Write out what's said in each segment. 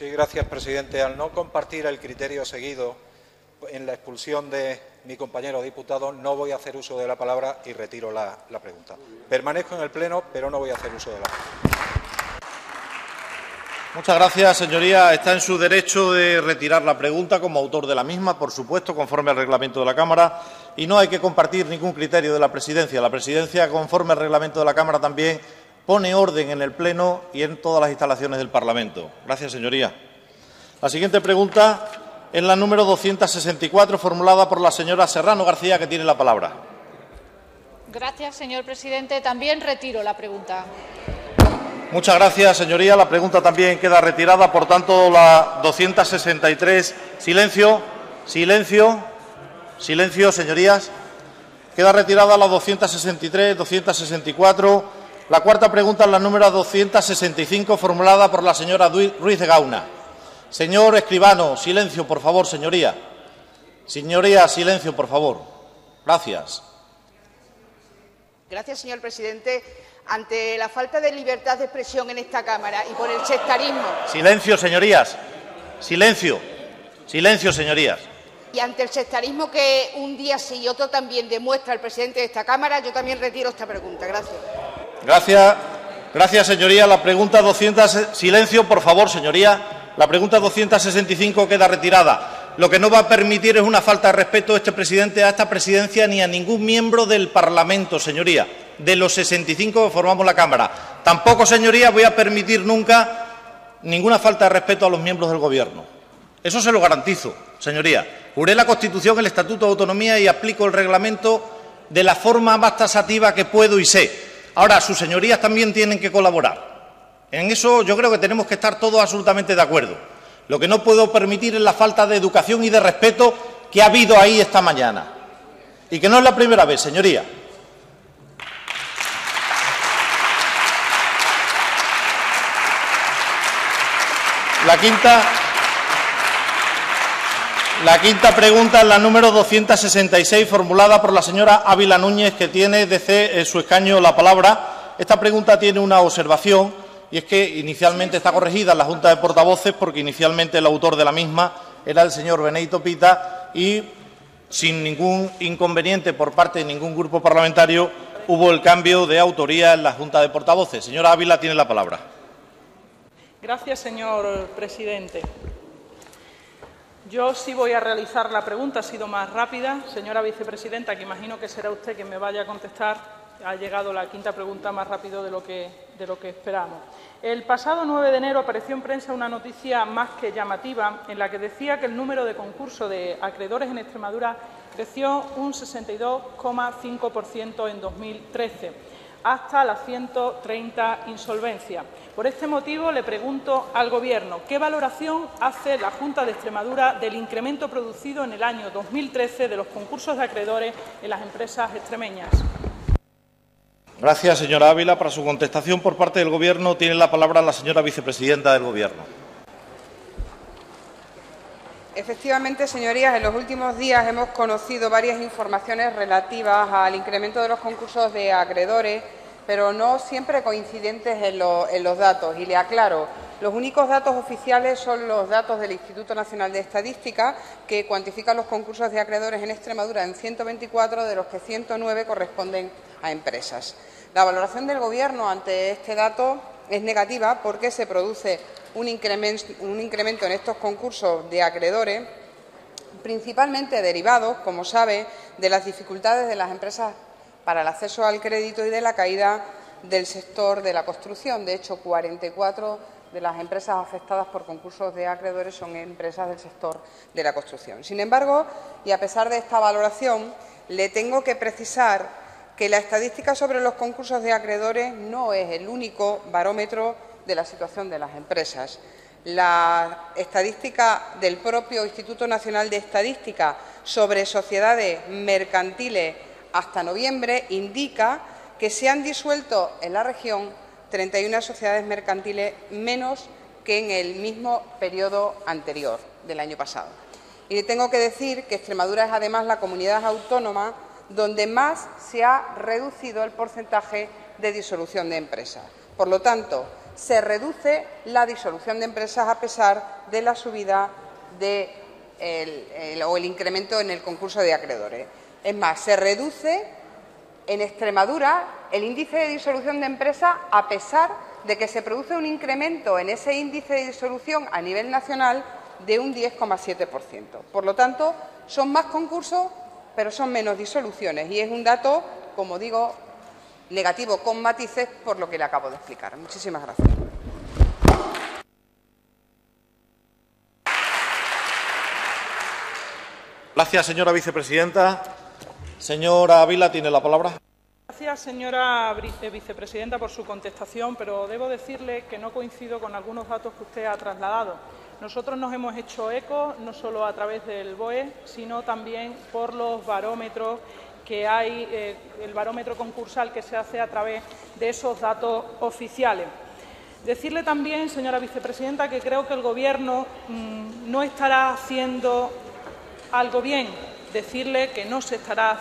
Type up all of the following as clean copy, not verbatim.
Sí, gracias, presidente. Al no compartir el criterio seguido en la expulsión de mi compañero diputado, no voy a hacer uso de la palabra y retiro la pregunta. Permanezco en el Pleno, pero no voy a hacer uso de la palabra. Muchas gracias, señoría. Está en su derecho de retirar la pregunta como autor de la misma, por supuesto, conforme al reglamento de la Cámara, y no hay que compartir ningún criterio de la Presidencia. La Presidencia, conforme al reglamento de la Cámara, también pone orden en el Pleno y en todas las instalaciones del Parlamento. Gracias, señoría. La siguiente pregunta es la número 264, formulada por la señora Serrano García, que tiene la palabra. Gracias, señor presidente. También retiro la pregunta. Muchas gracias, señoría. La pregunta también queda retirada. Por tanto, la 263. Silencio. Silencio. Silencio, señorías. Queda retirada la 263, 264. La cuarta pregunta es la número 265, formulada por la señora Ruiz de Gauna. Señor escribano, silencio, por favor, señoría. Señoría, silencio, por favor. Gracias. Gracias, señor presidente. Ante la falta de libertad de expresión en esta Cámara y por el sectarismo. Silencio, señorías. Silencio. Silencio, señorías. Y ante el sectarismo que un día sí y otro también demuestra el presidente de esta Cámara, yo también retiro esta pregunta. Gracias. Gracias. Gracias, señoría. La pregunta 200... Silencio, por favor, señoría. La pregunta 265 queda retirada. Lo que no va a permitir es una falta de respeto de este presidente a esta presidencia ni a ningún miembro del Parlamento, señoría, de los 65 que formamos la Cámara. Tampoco, señoría, voy a permitir nunca ninguna falta de respeto a los miembros del Gobierno. Eso se lo garantizo, señoría. Juré la Constitución, el Estatuto de Autonomía y aplico el reglamento de la forma más tasativa que puedo y sé. Ahora, sus señorías también tienen que colaborar. En eso yo creo que tenemos que estar todos absolutamente de acuerdo. Lo que no puedo permitir es la falta de educación y de respeto que ha habido ahí esta mañana. Y que no es la primera vez, señoría. La quinta pregunta es la número 266, formulada por la señora Ávila Núñez, que tiene desde su escaño la palabra. Esta pregunta tiene una observación, y es que inicialmente está corregida en la Junta de Portavoces, porque inicialmente el autor de la misma era el señor Benedito Pita, y sin ningún inconveniente por parte de ningún grupo parlamentario hubo el cambio de autoría en la Junta de Portavoces. Señora Ávila, tiene la palabra. Gracias, señor presidente. Yo sí voy a realizar la pregunta, ha sido más rápida. Señora vicepresidenta, que imagino que será usted quien me vaya a contestar, ha llegado la quinta pregunta más rápido de lo que esperamos. El pasado 9 de enero apareció en prensa una noticia más que llamativa en la que decía que el número de concursos de acreedores en Extremadura creció un 62,5% en 2013, hasta las 130 insolvencias. Por este motivo, le pregunto al Gobierno, ¿qué valoración hace la Junta de Extremadura del incremento producido en el año 2013 de los concursos de acreedores en las empresas extremeñas? Gracias, señora Ávila. Para su contestación por parte del Gobierno tiene la palabra la señora vicepresidenta del Gobierno. Efectivamente, señorías, en los últimos días hemos conocido varias informaciones relativas al incremento de los concursos de acreedores, pero no siempre coincidentes en los datos. Y le aclaro, los únicos datos oficiales son los datos del Instituto Nacional de Estadística, que cuantifican los concursos de acreedores en Extremadura en 124, de los que 109 corresponden a empresas. La valoración del Gobierno ante este dato es negativa porque se produce un incremento en estos concursos de acreedores, principalmente derivados, como sabe, de las dificultades de las empresas para el acceso al crédito y de la caída del sector de la construcción. De hecho, 44 de las empresas afectadas por concursos de acreedores son empresas del sector de la construcción. Sin embargo, y a pesar de esta valoración, le tengo que precisar que la estadística sobre los concursos de acreedores no es el único barómetro de la situación de las empresas. La estadística del propio Instituto Nacional de Estadística sobre sociedades mercantiles hasta noviembre indica que se han disuelto en la región 31 sociedades mercantiles menos que en el mismo periodo anterior del año pasado. Y le tengo que decir que Extremadura es además la comunidad autónoma donde más se ha reducido el porcentaje de disolución de empresas. Por lo tanto, se reduce la disolución de empresas a pesar de la subida o el incremento en el concurso de acreedores. Es más, se reduce en Extremadura el índice de disolución de empresas a pesar de que se produce un incremento en ese índice de disolución a nivel nacional de un 10,7%. Por lo tanto, son más concursos, pero son menos disoluciones. Y es un dato, como digo, negativo con matices por lo que le acabo de explicar. Muchísimas gracias. Gracias, señora vicepresidenta. Señora Ávila, tiene la palabra. Gracias, señora vicepresidenta, por su contestación, pero debo decirle que no coincido con algunos datos que usted ha trasladado. Nosotros nos hemos hecho eco, no solo a través del BOE, sino también por los barómetros que hay, el barómetro concursal que se hace a través de esos datos oficiales. Decirle también, señora vicepresidenta, que creo que el Gobierno no estará haciendo algo bien. Decirle que no se estará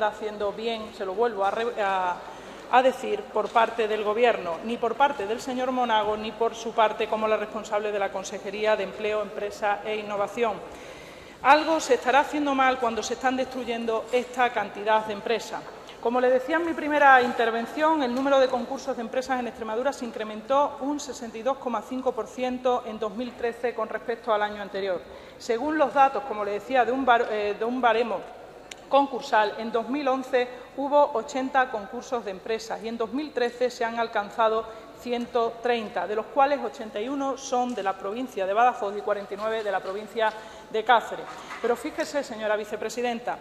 haciendo bien, se lo vuelvo a decir, por parte del Gobierno, ni por parte del señor Monago, ni por su parte como la responsable de la Consejería de Empleo, Empresa e Innovación. Algo se estará haciendo mal cuando se están destruyendo esta cantidad de empresas. Como le decía en mi primera intervención, el número de concursos de empresas en Extremadura se incrementó un 62,5% en 2013 con respecto al año anterior. Según los datos, como le decía, de un baremo concursal, en 2011 hubo 80 concursos de empresas y en 2013 se han alcanzado 130, de los cuales 81 son de la provincia de Badajoz y 49 de la provincia de Cáceres. Pero fíjese, señora vicepresidenta,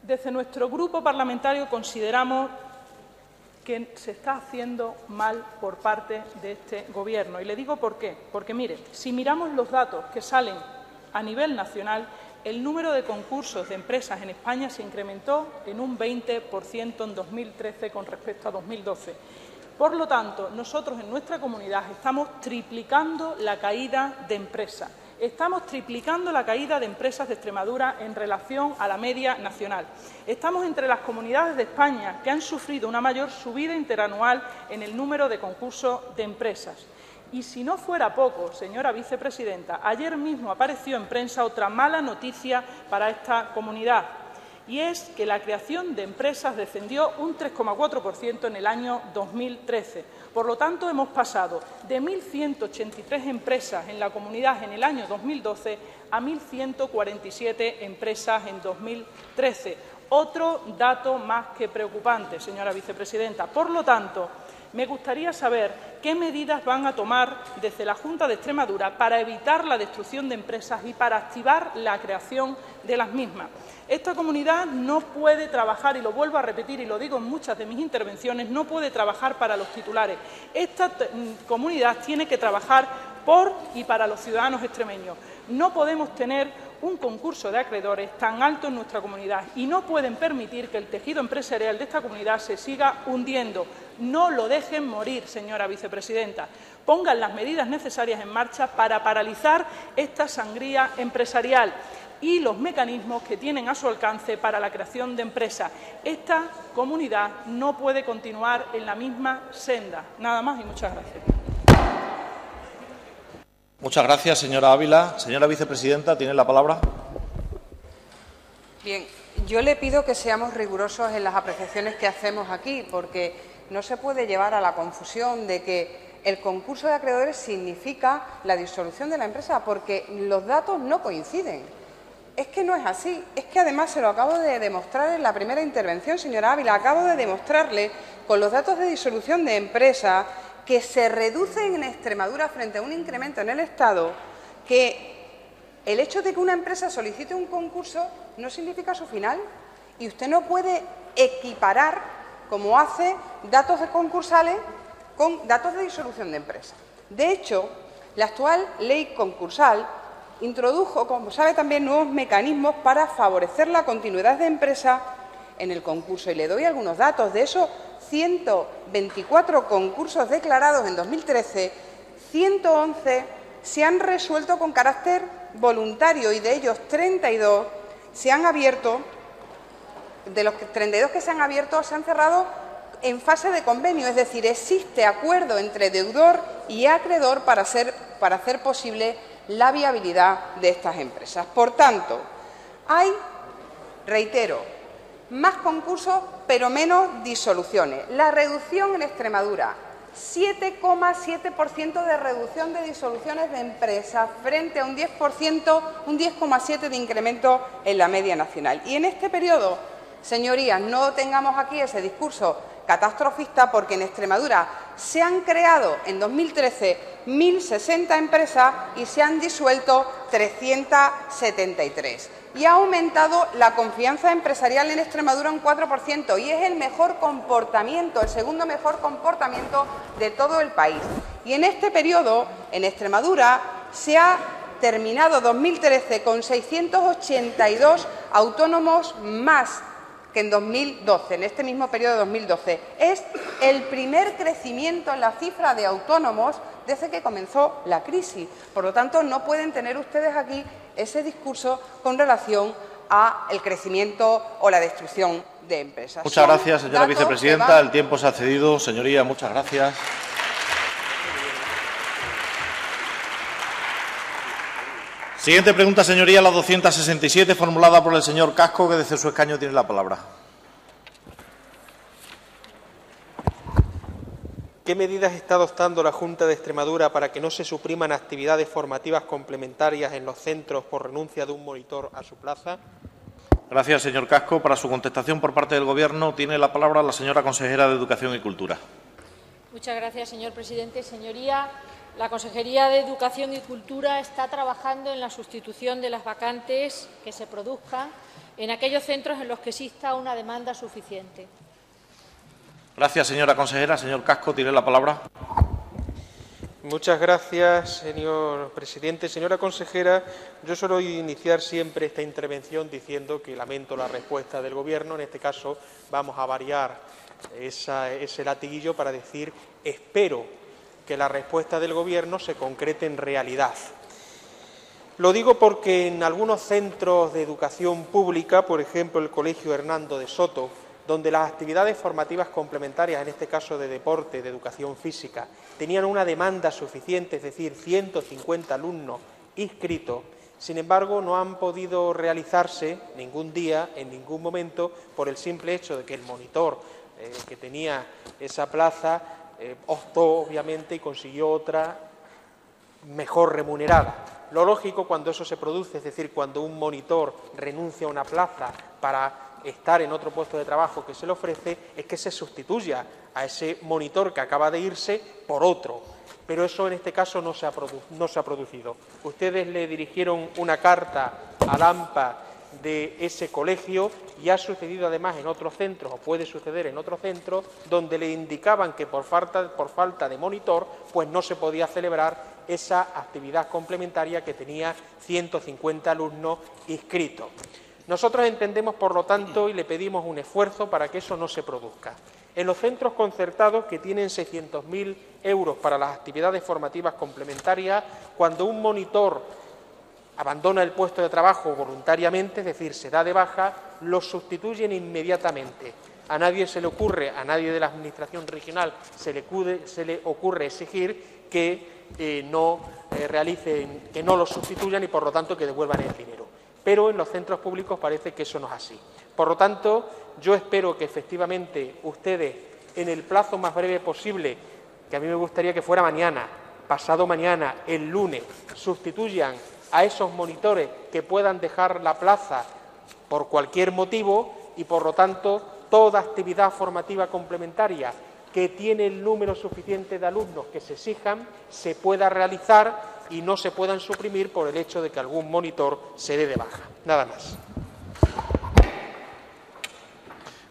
desde nuestro grupo parlamentario consideramos que se está haciendo mal por parte de este Gobierno. Y le digo por qué. Porque, mire, si miramos los datos que salen a nivel nacional, el número de concursos de empresas en España se incrementó en un 20% en 2013 con respecto a 2012. Por lo tanto, nosotros en nuestra comunidad estamos triplicando la caída de empresas. Estamos triplicando la caída de empresas de Extremadura en relación a la media nacional. Estamos entre las comunidades de España que han sufrido una mayor subida interanual en el número de concursos de empresas. Y si no fuera poco, señora vicepresidenta, ayer mismo apareció en prensa otra mala noticia para esta comunidad, y es que la creación de empresas descendió un 3,4% en el año 2013. Por lo tanto, hemos pasado de 1.183 empresas en la comunidad en el año 2012 a 1.147 empresas en 2013. Otro dato más que preocupante, señora vicepresidenta. Por lo tanto, me gustaría saber qué medidas van a tomar desde la Junta de Extremadura para evitar la destrucción de empresas y para activar la creación de las mismas. Esta comunidad no puede trabajar, y lo vuelvo a repetir y lo digo en muchas de mis intervenciones, no puede trabajar para los titulares. Esta comunidad tiene que trabajar por y para los ciudadanos extremeños. No podemos tener un concurso de acreedores tan alto en nuestra comunidad y no pueden permitir que el tejido empresarial de esta comunidad se siga hundiendo. No lo dejen morir, señora vicepresidenta. Pongan las medidas necesarias en marcha para paralizar esta sangría empresarial y los mecanismos que tienen a su alcance para la creación de empresas. Esta comunidad no puede continuar en la misma senda. Nada más y muchas gracias. Muchas gracias, señora Ávila. Señora vicepresidenta, tiene la palabra. Bien, yo le pido que seamos rigurosos en las apreciaciones que hacemos aquí, porque no se puede llevar a la confusión de que el concurso de acreedores significa la disolución de la empresa, porque los datos no coinciden. Es que no es así. Es que además se lo acabo de demostrar en la primera intervención, señora Ávila. Acabo de demostrarle con los datos de disolución de empresas que se reducen en Extremadura frente a un incremento en el Estado, que el hecho de que una empresa solicite un concurso no significa su final. Y usted no puede equiparar, como hace, datos de concursales con datos de disolución de empresas. De hecho, la actual ley concursal introdujo, como sabe, también nuevos mecanismos para favorecer la continuidad de empresas en el concurso. Y le doy algunos datos. De esos 124 concursos declarados en 2013, 111 se han resuelto con carácter voluntario y de ellos 32 se han abierto, de los 32 que se han abierto, se han cerrado en fase de convenio, es decir, existe acuerdo entre deudor y acreedor para hacer posible la viabilidad de estas empresas. Por tanto, hay, reitero, más concursos pero menos disoluciones. La reducción en Extremadura, 7,7% de reducción de disoluciones de empresas frente a un 10%, un 10,7% de incremento en la media nacional. Y en este periodo, señorías, no tengamos aquí ese discurso catastrofista, porque en Extremadura se han creado en 2013 1.060 empresas y se han disuelto 373. Y ha aumentado la confianza empresarial en Extremadura un 4%, y es el mejor comportamiento, el segundo mejor comportamiento de todo el país. Y en este periodo, en Extremadura, se ha terminado 2013 con 682 autónomos más que en 2012, en este mismo periodo de 2012. Es el primer crecimiento en la cifra de autónomos desde que comenzó la crisis. Por lo tanto, no pueden tener ustedes aquí ese discurso con relación al crecimiento o la destrucción de empresas. Muchas gracias, señora vicepresidenta. El tiempo se ha cedido. Señoría, muchas gracias. Siguiente pregunta, señoría, la 267, formulada por el señor Casco, que desde su escaño tiene la palabra. ¿Qué medidas está adoptando la Junta de Extremadura para que no se supriman actividades formativas complementarias en los centros por renuncia de un monitor a su plaza? Gracias, señor Casco. Para su contestación por parte del Gobierno tiene la palabra la señora consejera de Educación y Cultura. Muchas gracias, señor presidente. Señoría, la Consejería de Educación y Cultura está trabajando en la sustitución de las vacantes que se produzcan en aquellos centros en los que exista una demanda suficiente. Gracias, señora consejera. Señor Casco, tiene la palabra. Muchas gracias, señor presidente. Señora consejera, yo suelo iniciar siempre esta intervención diciendo que lamento la respuesta del Gobierno. En este caso vamos a variar ese latiguillo para decir espero que la respuesta del Gobierno se concrete en realidad. Lo digo porque en algunos centros de educación pública, por ejemplo el Colegio Hernando de Soto, donde las actividades formativas complementarias, en este caso de deporte, de educación física, tenían una demanda suficiente, es decir, 150 alumnos inscritos, sin embargo, no han podido realizarse ningún día, en ningún momento, por el simple hecho de que el monitor que tenía esa plaza optó, obviamente, y consiguió otra mejor remunerada. Lo lógico cuando eso se produce, es decir, cuando un monitor renuncia a una plaza para estar en otro puesto de trabajo que se le ofrece, es que se sustituya a ese monitor que acaba de irse por otro. Pero eso en este caso no se ha producido. Ustedes le dirigieron una carta al AMPA de ese colegio y ha sucedido además en otros centros, o puede suceder en otros centros, donde le indicaban que por falta de monitor pues no se podía celebrar esa actividad complementaria que tenía 150 alumnos inscritos. Nosotros entendemos, por lo tanto, y le pedimos un esfuerzo para que eso no se produzca. En los centros concertados que tienen 600.000 euros para las actividades formativas complementarias, cuando un monitor abandona el puesto de trabajo voluntariamente, es decir, se da de baja, lo sustituyen inmediatamente. A nadie se le ocurre, a nadie de la Administración regional se le ocurre exigir que no lo sustituyan y, por lo tanto, que devuelvan el dinero. Pero en los centros públicos parece que eso no es así. Por lo tanto, yo espero que efectivamente ustedes, en el plazo más breve posible, que a mí me gustaría que fuera mañana, pasado mañana, el lunes, sustituyan a esos monitores que puedan dejar la plaza por cualquier motivo y, por lo tanto, toda actividad formativa complementaria que tiene el número suficiente de alumnos que se exijan se pueda realizar y no se puedan suprimir por el hecho de que algún monitor se dé de baja. Nada más.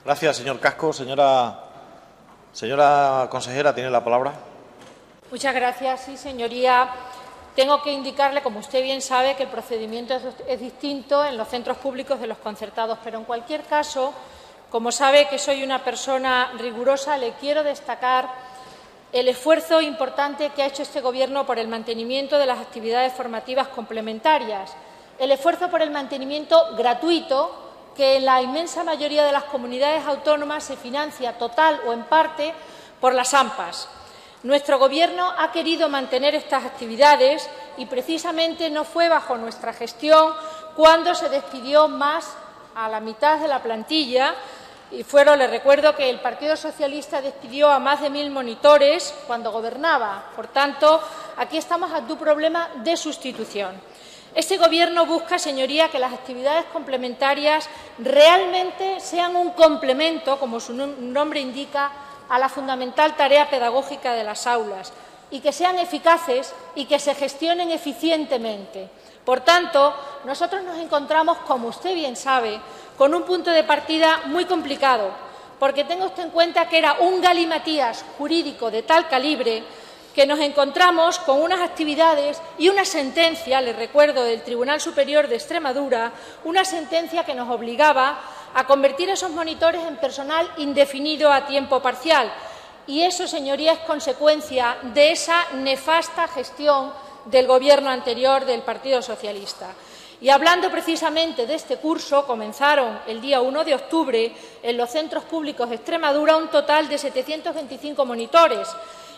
Gracias, señor Casco. Señora consejera, tiene la palabra. Muchas gracias. Sí, señoría. Tengo que indicarle, como usted bien sabe, que el procedimiento es distinto en los centros públicos de los concertados, pero en cualquier caso, como sabe que soy una persona rigurosa, le quiero destacar el esfuerzo importante que ha hecho este Gobierno por el mantenimiento de las actividades formativas complementarias, el esfuerzo por el mantenimiento gratuito que en la inmensa mayoría de las comunidades autónomas se financia total o en parte por las AMPAs. Nuestro Gobierno ha querido mantener estas actividades y precisamente no fue bajo nuestra gestión cuando se despidió más a la mitad de la plantilla. Y les recuerdo que el Partido Socialista despidió a más de 1000 monitores cuando gobernaba. Por tanto, aquí estamos ante un problema de sustitución. Este Gobierno busca, señoría, que las actividades complementarias realmente sean un complemento, como su nombre indica, a la fundamental tarea pedagógica de las aulas, y que sean eficaces y que se gestionen eficientemente. Por tanto, nosotros nos encontramos, como usted bien sabe, con un punto de partida muy complicado, porque tenga usted en cuenta que era un galimatías jurídico de tal calibre que nos encontramos con unas actividades y una sentencia, les recuerdo, del Tribunal Superior de Extremadura, una sentencia que nos obligaba a convertir a esos monitores en personal indefinido a tiempo parcial. Y eso, señoría, es consecuencia de esa nefasta gestión del Gobierno anterior del Partido Socialista. Y hablando precisamente de este curso, comenzaron el día 1 de octubre en los centros públicos de Extremadura un total de 725 monitores.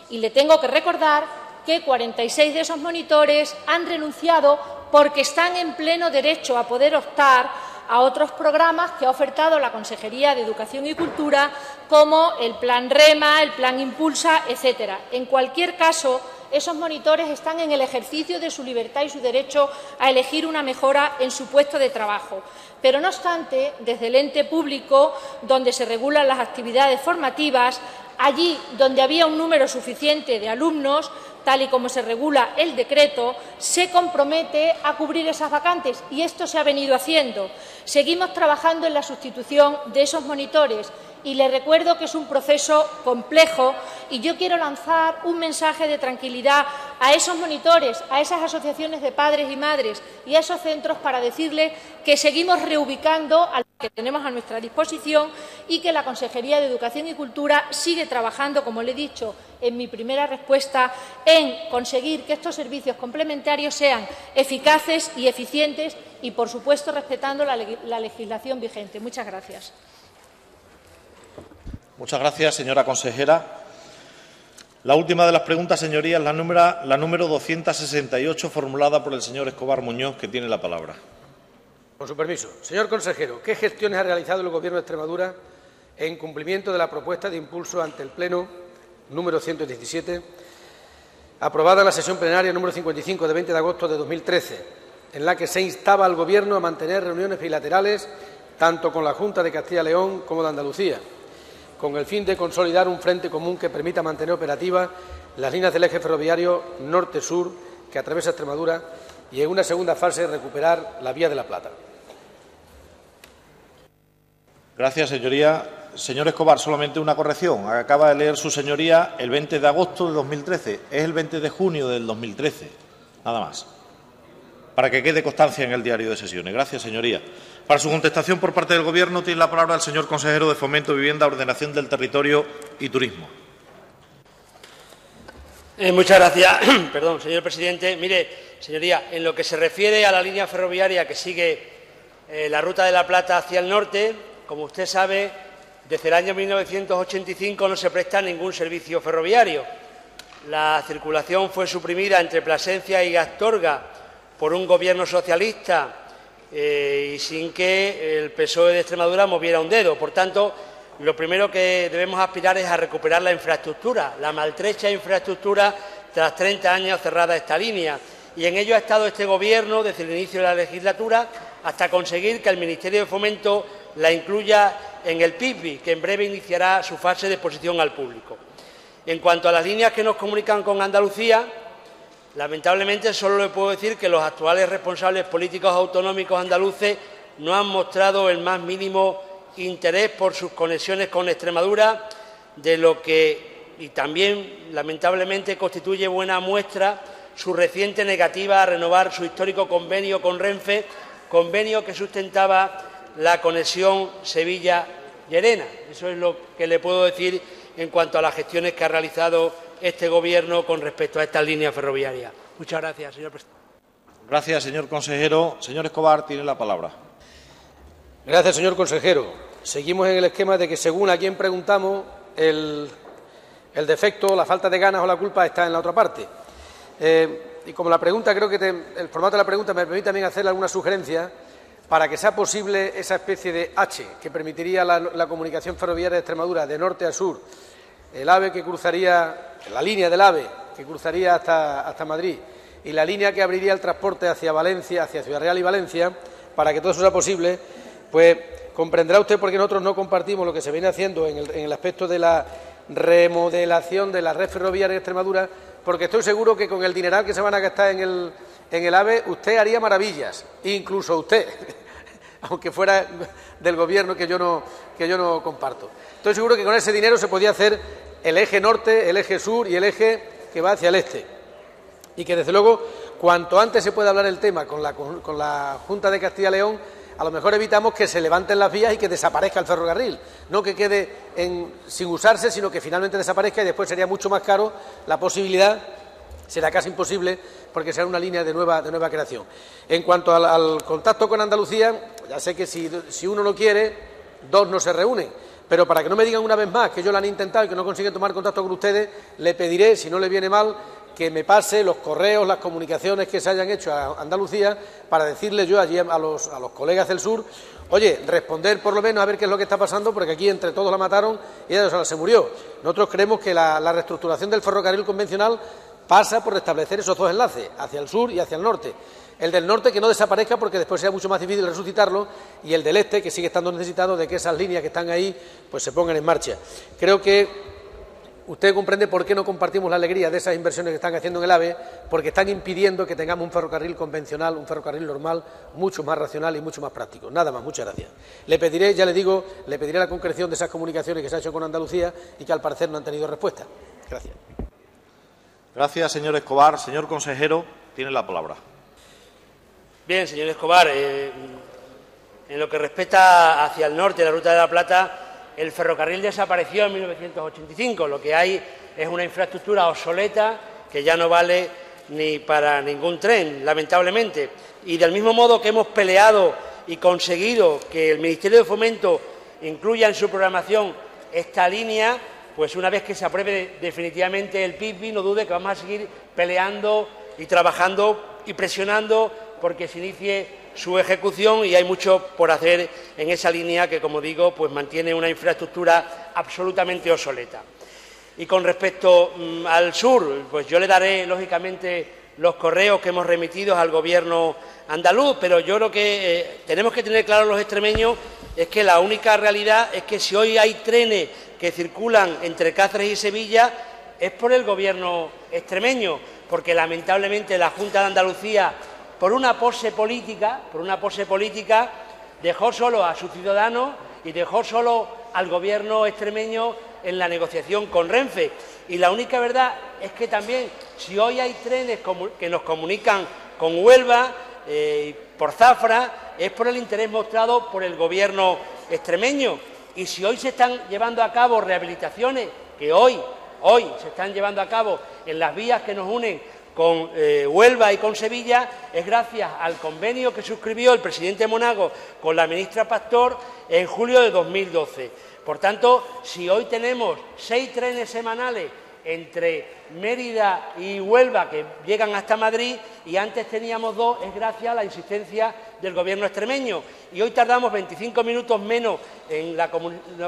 Y le tengo que recordar que 46 de esos monitores han renunciado porque están en pleno derecho a poder optar a otros programas que ha ofertado la Consejería de Educación y Cultura, como el Plan REMA, el Plan Impulsa, etcétera. En cualquier caso, esos monitores están en el ejercicio de su libertad y su derecho a elegir una mejora en su puesto de trabajo. Pero, no obstante, desde el ente público, donde se regulan las actividades formativas, allí donde había un número suficiente de alumnos, tal y como se regula el decreto, se compromete a cubrir esas vacantes, y esto se ha venido haciendo. Seguimos trabajando en la sustitución de esos monitores y les recuerdo que es un proceso complejo, y yo quiero lanzar un mensaje de tranquilidad a esos monitores, a esas asociaciones de padres y madres y a esos centros para decirles que seguimos reubicando a los que tenemos a nuestra disposición y que la Consejería de Educación y Cultura sigue trabajando, como le he dicho en mi primera respuesta, en conseguir que estos servicios complementarios sean eficaces y eficientes y, por supuesto, respetando la legislación vigente. Muchas gracias. Muchas gracias, señora consejera. La última de las preguntas, señorías, la número 268, formulada por el señor Escobar Muñoz, que tiene la palabra. Con su permiso. Señor consejero, ¿qué gestiones ha realizado el Gobierno de Extremadura en cumplimiento de la propuesta de impulso ante el Pleno número 117, aprobada en la sesión plenaria número 55 de 20 de agosto de 2013, en la que se instaba al Gobierno a mantener reuniones bilaterales tanto con la Junta de Castilla y León como de Andalucía, con el fin de consolidar un frente común que permita mantener operativas las líneas del eje ferroviario norte-sur que atraviesa Extremadura y, en una segunda fase, recuperar la Vía de la Plata? Gracias, señoría. Señor Escobar, solamente una corrección. Acaba de leer su señoría el 20 de agosto de 2013. Es el 20 de junio del 2013. Nada más. Para que quede constancia en el diario de sesiones. Gracias, señoría. Para su contestación por parte del Gobierno tiene la palabra el señor consejero de Fomento, Vivienda, Ordenación del Territorio y Turismo. Muchas gracias, señor presidente. Mire, señoría, en lo que se refiere a la línea ferroviaria que sigue la Ruta de la Plata hacia el norte, como usted sabe, desde el año 1985 no se presta ningún servicio ferroviario. La circulación fue suprimida entre Plasencia y Astorga por un Gobierno socialista y sin que el PSOE de Extremadura moviera un dedo. Por tanto, lo primero que debemos aspirar es a recuperar la infraestructura, la maltrecha infraestructura tras 30 años cerrada esta línea. Y en ello ha estado este Gobierno desde el inicio de la legislatura hasta conseguir que el Ministerio de Fomento la incluya en el PIB, que en breve iniciará su fase de exposición al público. En cuanto a las líneas que nos comunican con Andalucía, lamentablemente solo le puedo decir que los actuales responsables políticos autonómicos andaluces no han mostrado el más mínimo interés por sus conexiones con Extremadura, de lo que, y también lamentablemente constituye buena muestra, su reciente negativa a renovar su histórico convenio con Renfe, convenio que sustentaba la conexión Sevilla-Llerena. Eso es lo que le puedo decir en cuanto a las gestiones que ha realizado este Gobierno con respecto a estas líneas ferroviarias. Muchas gracias, señor presidente. Gracias, señor consejero. Señor Escobar, tiene la palabra. Gracias, señor consejero. Seguimos en el esquema de que, según a quien preguntamos, el defecto, la falta de ganas o la culpa está en la otra parte. Y como la pregunta, creo que el formato de la pregunta me permite también hacerle alguna sugerencia para que sea posible esa especie de H que permitiría la comunicación ferroviaria de Extremadura de norte a sur, el AVE que cruzaría, la línea del AVE que cruzaría hasta Madrid y la línea que abriría el transporte hacia Valencia, hacia Ciudad Real y Valencia, para que todo eso sea posible, pues comprenderá usted por qué nosotros no compartimos lo que se viene haciendo en el aspecto de la remodelación de la red ferroviaria de Extremadura, porque estoy seguro que con el dineral que se van a gastar en el AVE usted haría maravillas, incluso usted, aunque fuera del Gobierno que yo no comparto. Estoy seguro que con ese dinero se podía hacer el eje norte, el eje sur y el eje que va hacia el este. Y que, desde luego, cuanto antes se pueda hablar el tema con la Junta de Castilla y León, a lo mejor evitamos que se levanten las vías y que desaparezca el ferrocarril. No que quede sin usarse, sino que finalmente desaparezca y después sería mucho más caro la posibilidad, será casi imposible, porque será una línea de nueva creación. En cuanto al contacto con Andalucía, ya sé que si uno no quiere, dos no se reúnen. Pero para que no me digan una vez más que ellos lo han intentado y que no consiguen tomar contacto con ustedes, le pediré, si no le viene mal, que me pase los correos, las comunicaciones que se hayan hecho a Andalucía para decirle yo allí a los colegas del sur, oye, responder por lo menos a ver qué es lo que está pasando, porque aquí entre todos la mataron y ella se murió. Nosotros creemos que la reestructuración del ferrocarril convencional pasa por restablecer esos dos enlaces, hacia el sur y hacia el norte. El del norte que no desaparezca porque después sea mucho más difícil resucitarlo, y el del este que sigue estando necesitado de que esas líneas que están ahí pues se pongan en marcha. Creo que usted comprende por qué no compartimos la alegría de esas inversiones que están haciendo en el AVE, porque están impidiendo que tengamos un ferrocarril convencional, un ferrocarril normal, mucho más racional y mucho más práctico. Nada más, muchas gracias. Le pediré, ya le digo, la concreción de esas comunicaciones que se ha hecho con Andalucía y que al parecer no han tenido respuesta. Gracias. Gracias, señor Escobar. Señor consejero, tiene la palabra. Bien, señor Escobar, en lo que respecta hacia el norte, la Ruta de la Plata, el ferrocarril desapareció en 1985. Lo que hay es una infraestructura obsoleta que ya no vale ni para ningún tren, lamentablemente. Y del mismo modo que hemos peleado y conseguido que el Ministerio de Fomento incluya en su programación esta línea, pues una vez que se apruebe definitivamente el PIB, no dude que vamos a seguir peleando y trabajando y presionando porque se inicie su ejecución, y hay mucho por hacer en esa línea que, como digo, pues mantiene una infraestructura absolutamente obsoleta. Y con respecto al sur, pues yo le daré, lógicamente, los correos que hemos remitido al Gobierno andaluz, pero yo creo que tenemos que tener claro los extremeños es que la única realidad es que si hoy hay trenes que circulan entre Cáceres y Sevilla es por el Gobierno extremeño, porque lamentablemente la Junta de Andalucía, por una pose política, dejó solo a sus ciudadanos y dejó solo al Gobierno extremeño en la negociación con Renfe. Y la única verdad es que también, si hoy hay trenes que nos comunican con Huelva, por Zafra, es por el interés mostrado por el Gobierno extremeño. Y si hoy se están llevando a cabo rehabilitaciones, que hoy se están llevando a cabo en las vías que nos unen con Huelva y con Sevilla, es gracias al convenio que suscribió el presidente Monago con la ministra Pastor en julio de 2012. Por tanto, si hoy tenemos 6 trenes semanales entre Mérida y Huelva que llegan hasta Madrid y antes teníamos 2, es gracias a la insistencia del Gobierno extremeño. Y hoy tardamos 25 minutos menos en la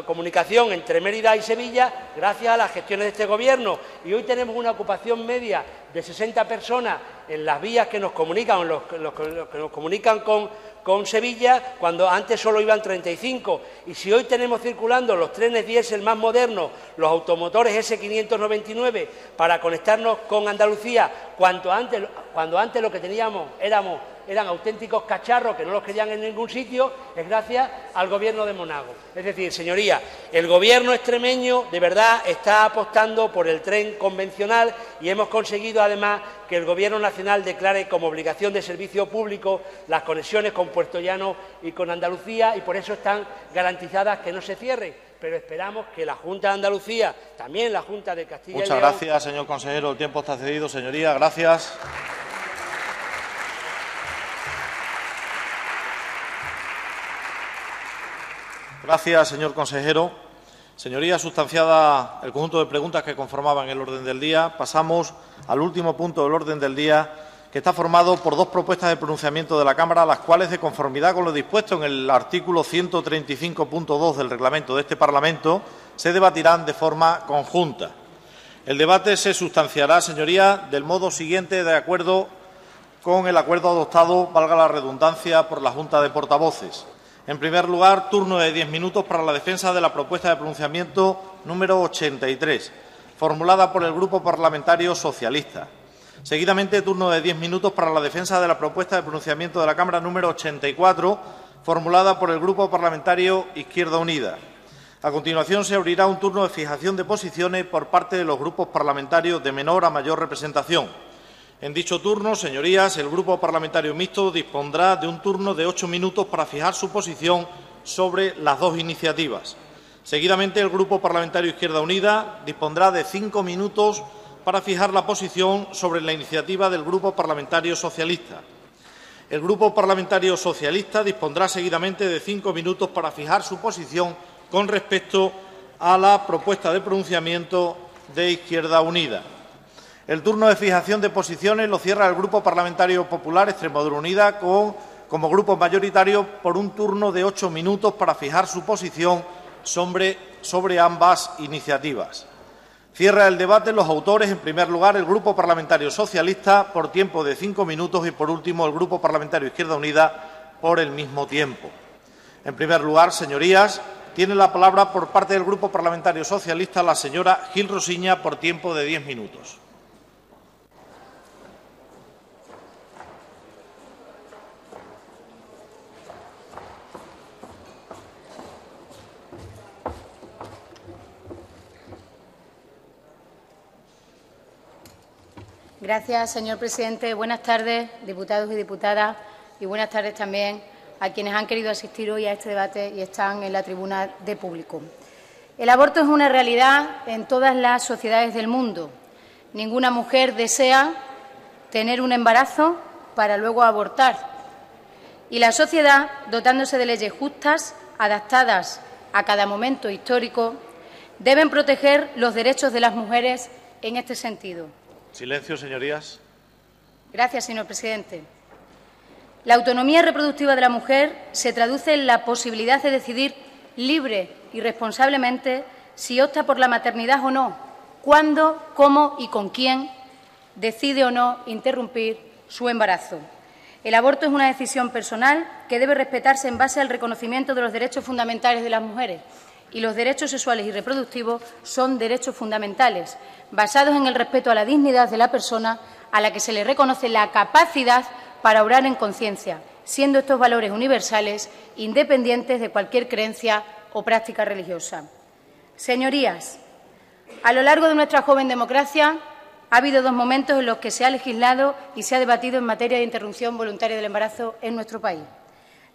comunicación entre Mérida y Sevilla gracias a las gestiones de este Gobierno. Y hoy tenemos una ocupación media de 60 personas en las vías que nos comunican, que nos comunican con Sevilla, cuando antes solo iban 35. Y si hoy tenemos circulando los trenes diésel más modernos, los automotores S599, para conectarnos con Andalucía, cuando antes lo que teníamos eran auténticos cacharros que no los querían en ningún sitio, es gracias al Gobierno de Monago. Es decir, señorías, el Gobierno extremeño de verdad está apostando por el tren convencional y hemos conseguido además que el Gobierno nacional declare como obligación de servicio público las conexiones con Puerto Llano y con Andalucía, y por eso están garantizadas que no se cierren. Pero esperamos que la Junta de Andalucía, también la Junta de Castilla y León... Muchas gracias, señor consejero. El tiempo está cedido. Señoría, gracias. Gracias, señor consejero. Señorías, sustanciada el conjunto de preguntas que conformaban el orden del día, pasamos al último punto del orden del día, que está formado por dos propuestas de pronunciamiento de la Cámara, las cuales, de conformidad con lo dispuesto en el artículo 135.2 del reglamento de este Parlamento, se debatirán de forma conjunta. El debate se sustanciará, señorías, del modo siguiente, de acuerdo con el acuerdo adoptado, valga la redundancia, por la Junta de Portavoces. En primer lugar, turno de 10 minutos para la defensa de la propuesta de pronunciamiento número 83, formulada por el Grupo Parlamentario Socialista. Seguidamente, turno de 10 minutos para la defensa de la propuesta de pronunciamiento de la Cámara número 84, formulada por el Grupo Parlamentario Izquierda Unida. A continuación, se abrirá un turno de fijación de posiciones por parte de los grupos parlamentarios de menor a mayor representación. En dicho turno, señorías, el Grupo Parlamentario Mixto dispondrá de un turno de 8 minutos para fijar su posición sobre las dos iniciativas. Seguidamente, el Grupo Parlamentario Izquierda Unida dispondrá de 5 minutos para fijar la posición sobre la iniciativa del Grupo Parlamentario Socialista. El Grupo Parlamentario Socialista dispondrá seguidamente de 5 minutos para fijar su posición con respecto a la propuesta de pronunciamiento de Izquierda Unida. El turno de fijación de posiciones lo cierra el Grupo Parlamentario Popular Extremadura Unida como grupo mayoritario por un turno de 8 minutos para fijar su posición sobre ambas iniciativas. Cierra el debate los autores, en primer lugar, el Grupo Parlamentario Socialista por tiempo de 5 minutos y, por último, el Grupo Parlamentario Izquierda Unida por el mismo tiempo. En primer lugar, señorías, tiene la palabra por parte del Grupo Parlamentario Socialista la señora Gil Rosiña por tiempo de 10 minutos. Gracias, señor presidente. Buenas tardes, diputados y diputadas, y buenas tardes también a quienes han querido asistir hoy a este debate y están en la tribuna de público. El aborto es una realidad en todas las sociedades del mundo. Ninguna mujer desea tener un embarazo para luego abortar. Y la sociedad, dotándose de leyes justas, adaptadas a cada momento histórico, deben proteger los derechos de las mujeres en este sentido. Silencio, señorías. Gracias, señor presidente. La autonomía reproductiva de la mujer se traduce en la posibilidad de decidir libre y responsablemente si opta por la maternidad o no, cuándo, cómo y con quién decide o no interrumpir su embarazo. El aborto es una decisión personal que debe respetarse en base al reconocimiento de los derechos fundamentales de las mujeres, y los derechos sexuales y reproductivos son derechos fundamentales, basados en el respeto a la dignidad de la persona a la que se le reconoce la capacidad para obrar en conciencia, siendo estos valores universales independientes de cualquier creencia o práctica religiosa. Señorías, a lo largo de nuestra joven democracia ha habido dos momentos en los que se ha legislado y se ha debatido en materia de interrupción voluntaria del embarazo en nuestro país.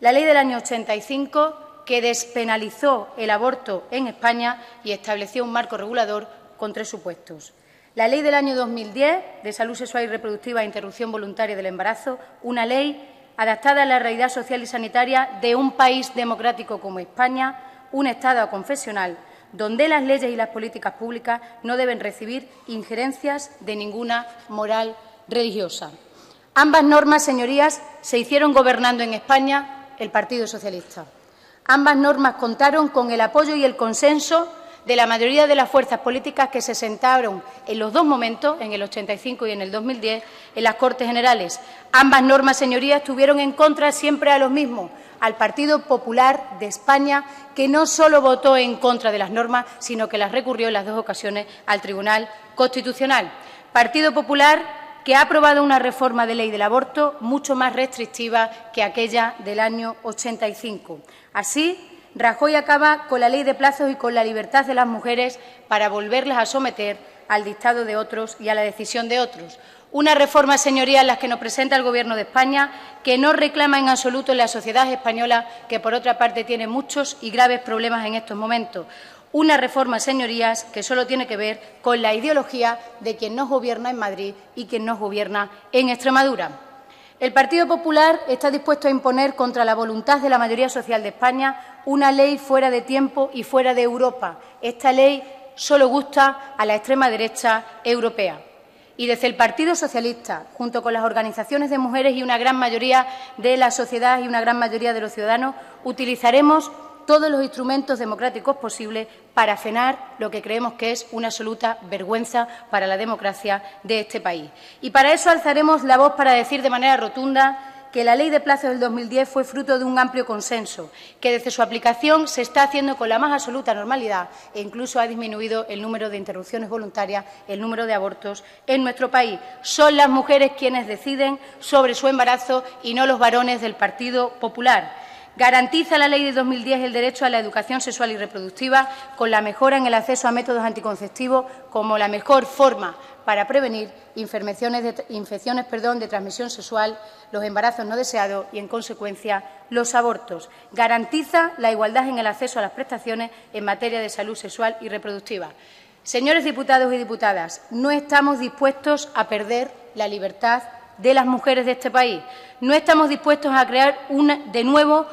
La Ley del año 85, que despenalizó el aborto en España y estableció un marco regulador con 3 supuestos. La Ley del año 2010 de Salud Sexual y Reproductiva e Interrupción Voluntaria del Embarazo, una ley adaptada a la realidad social y sanitaria de un país democrático como España, un Estado aconfesional, donde las leyes y las políticas públicas no deben recibir injerencias de ninguna moral religiosa. Ambas normas, señorías, se hicieron gobernando en España el Partido Socialista. Ambas normas contaron con el apoyo y el consenso de la mayoría de las fuerzas políticas que se sentaron en los dos momentos, en el 85 y en el 2010, en las Cortes Generales. Ambas normas, señorías, tuvieron en contra siempre a los mismos, al Partido Popular de España, que no solo votó en contra de las normas, sino que las recurrió en las dos ocasiones al Tribunal Constitucional. Partido Popular que ha aprobado una reforma de ley del aborto mucho más restrictiva que aquella del año 85. Así, Rajoy acaba con la ley de plazos y con la libertad de las mujeres para volverlas a someter al dictado de otros y a la decisión de otros. Una reforma, señorías, las que nos presenta el Gobierno de España, que no reclama en absoluto en la sociedad española, que por otra parte tiene muchos y graves problemas en estos momentos. Una reforma, señorías, que solo tiene que ver con la ideología de quien nos gobierna en Madrid y quien nos gobierna en Extremadura. El Partido Popular está dispuesto a imponer contra la voluntad de la mayoría social de España una ley fuera de tiempo y fuera de Europa. Esta ley solo gusta a la extrema derecha europea. Y desde el Partido Socialista, junto con las organizaciones de mujeres y una gran mayoría de la sociedad y una gran mayoría de los ciudadanos, utilizaremos todos los instrumentos democráticos posibles para frenar lo que creemos que es una absoluta vergüenza para la democracia de este país. Y para eso alzaremos la voz para decir de manera rotunda que la Ley de Plazos del 2010 fue fruto de un amplio consenso, que desde su aplicación se está haciendo con la más absoluta normalidad e incluso ha disminuido el número de interrupciones voluntarias, el número de abortos en nuestro país. Son las mujeres quienes deciden sobre su embarazo y no los varones del Partido Popular. Garantiza la Ley de 2010 el derecho a la educación sexual y reproductiva, con la mejora en el acceso a métodos anticonceptivos como la mejor forma para prevenir infecciones de transmisión sexual, los embarazos no deseados y, en consecuencia, los abortos. Garantiza la igualdad en el acceso a las prestaciones en materia de salud sexual y reproductiva. Señores diputados y diputadas, no estamos dispuestos a perder la libertad de las mujeres de este país. No estamos dispuestos a crear de nuevo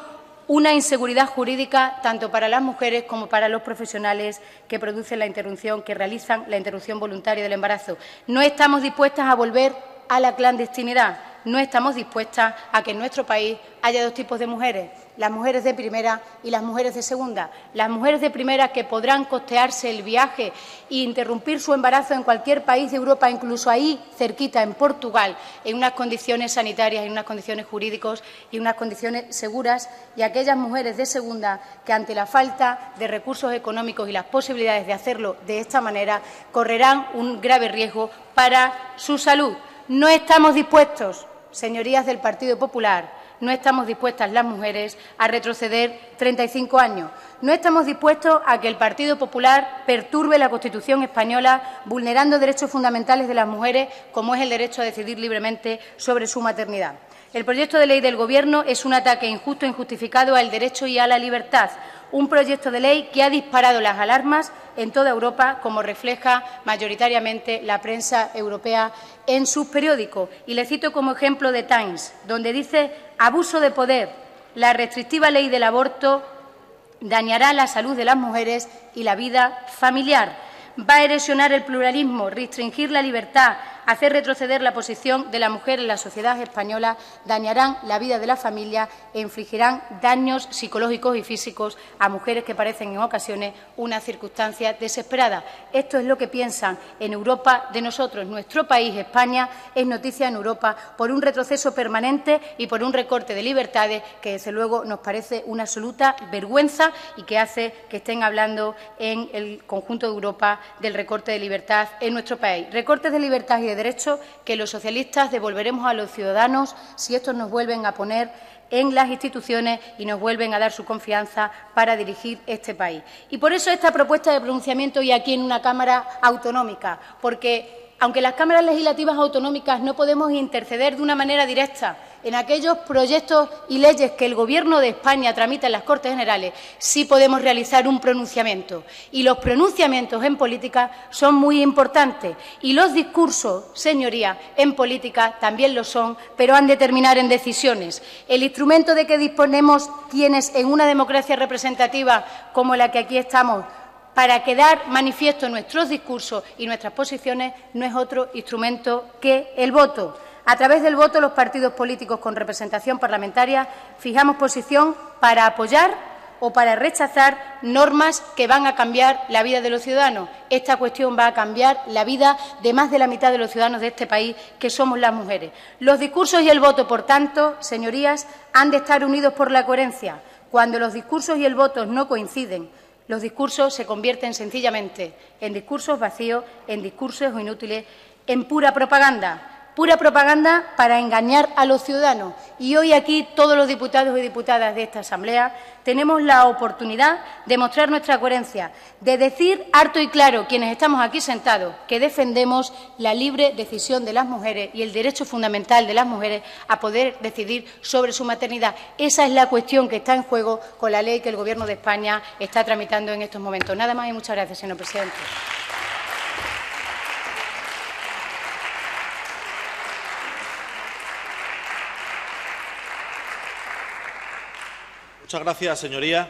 una inseguridad jurídica tanto para las mujeres como para los profesionales que producen la interrupción, que realizan la interrupción voluntaria del embarazo. No estamos dispuestas a volver a la clandestinidad. No estamos dispuestas a que en nuestro país haya dos tipos de mujeres, las mujeres de primera y las mujeres de segunda. Las mujeres de primera que podrán costearse el viaje e interrumpir su embarazo en cualquier país de Europa, incluso ahí cerquita, en Portugal, en unas condiciones sanitarias, en unas condiciones jurídicas y unas condiciones seguras, y aquellas mujeres de segunda que, ante la falta de recursos económicos y las posibilidades de hacerlo de esta manera, correrán un grave riesgo para su salud. No estamos dispuestos, señorías del Partido Popular, no estamos dispuestas las mujeres a retroceder 35 años. No estamos dispuestos a que el Partido Popular perturbe la Constitución española, vulnerando derechos fundamentales de las mujeres, como es el derecho a decidir libremente sobre su maternidad. El proyecto de ley del Gobierno es un ataque injusto e injustificado al derecho y a la libertad. Un proyecto de ley que ha disparado las alarmas en toda Europa, como refleja mayoritariamente la prensa europea en sus periódicos. Y le cito como ejemplo The Times, donde dice: abuso de poder. La restrictiva ley del aborto dañará la salud de las mujeres y la vida familiar. Va a erosionar el pluralismo, restringir la libertad, hacer retroceder la posición de la mujer en la sociedad española, dañarán la vida de la familia e infligirán daños psicológicos y físicos a mujeres que parecen en ocasiones una circunstancia desesperada. Esto es lo que piensan en Europa de nosotros. Nuestro país, España, es noticia en Europa por un retroceso permanente y por un recorte de libertades que, desde luego, nos parece una absoluta vergüenza y que hace que estén hablando en el conjunto de Europa del recorte de libertad en nuestro país. Recortes de libertad y de derechos que los socialistas devolveremos a los ciudadanos si estos nos vuelven a poner en las instituciones y nos vuelven a dar su confianza para dirigir este país. Y por eso esta propuesta de pronunciamiento hoy aquí en una Cámara autonómica, porque aunque las cámaras legislativas autonómicas no podemos interceder de una manera directa en aquellos proyectos y leyes que el Gobierno de España tramita en las Cortes Generales, sí podemos realizar un pronunciamiento. Y los pronunciamientos en política son muy importantes. Y los discursos, señorías, en política también lo son, pero han de terminar en decisiones. El instrumento de que disponemos quienes en una democracia representativa como la que aquí estamos, para quedar manifiesto nuestros discursos y nuestras posiciones, no es otro instrumento que el voto. A través del voto, los partidos políticos con representación parlamentaria fijamos posición para apoyar o para rechazar normas que van a cambiar la vida de los ciudadanos. Esta cuestión va a cambiar la vida de más de la mitad de los ciudadanos de este país, que somos las mujeres. Los discursos y el voto, por tanto, señorías, han de estar unidos por la coherencia. Cuando los discursos y el voto no coinciden, los discursos se convierten sencillamente en discursos vacíos, en discursos inútiles, en pura propaganda para engañar a los ciudadanos. Y hoy aquí todos los diputados y diputadas de esta Asamblea tenemos la oportunidad de mostrar nuestra coherencia, de decir harto y claro, quienes estamos aquí sentados, que defendemos la libre decisión de las mujeres y el derecho fundamental de las mujeres a poder decidir sobre su maternidad. Esa es la cuestión que está en juego con la ley que el Gobierno de España está tramitando en estos momentos. Nada más y muchas gracias, señor presidente. Muchas gracias, señoría.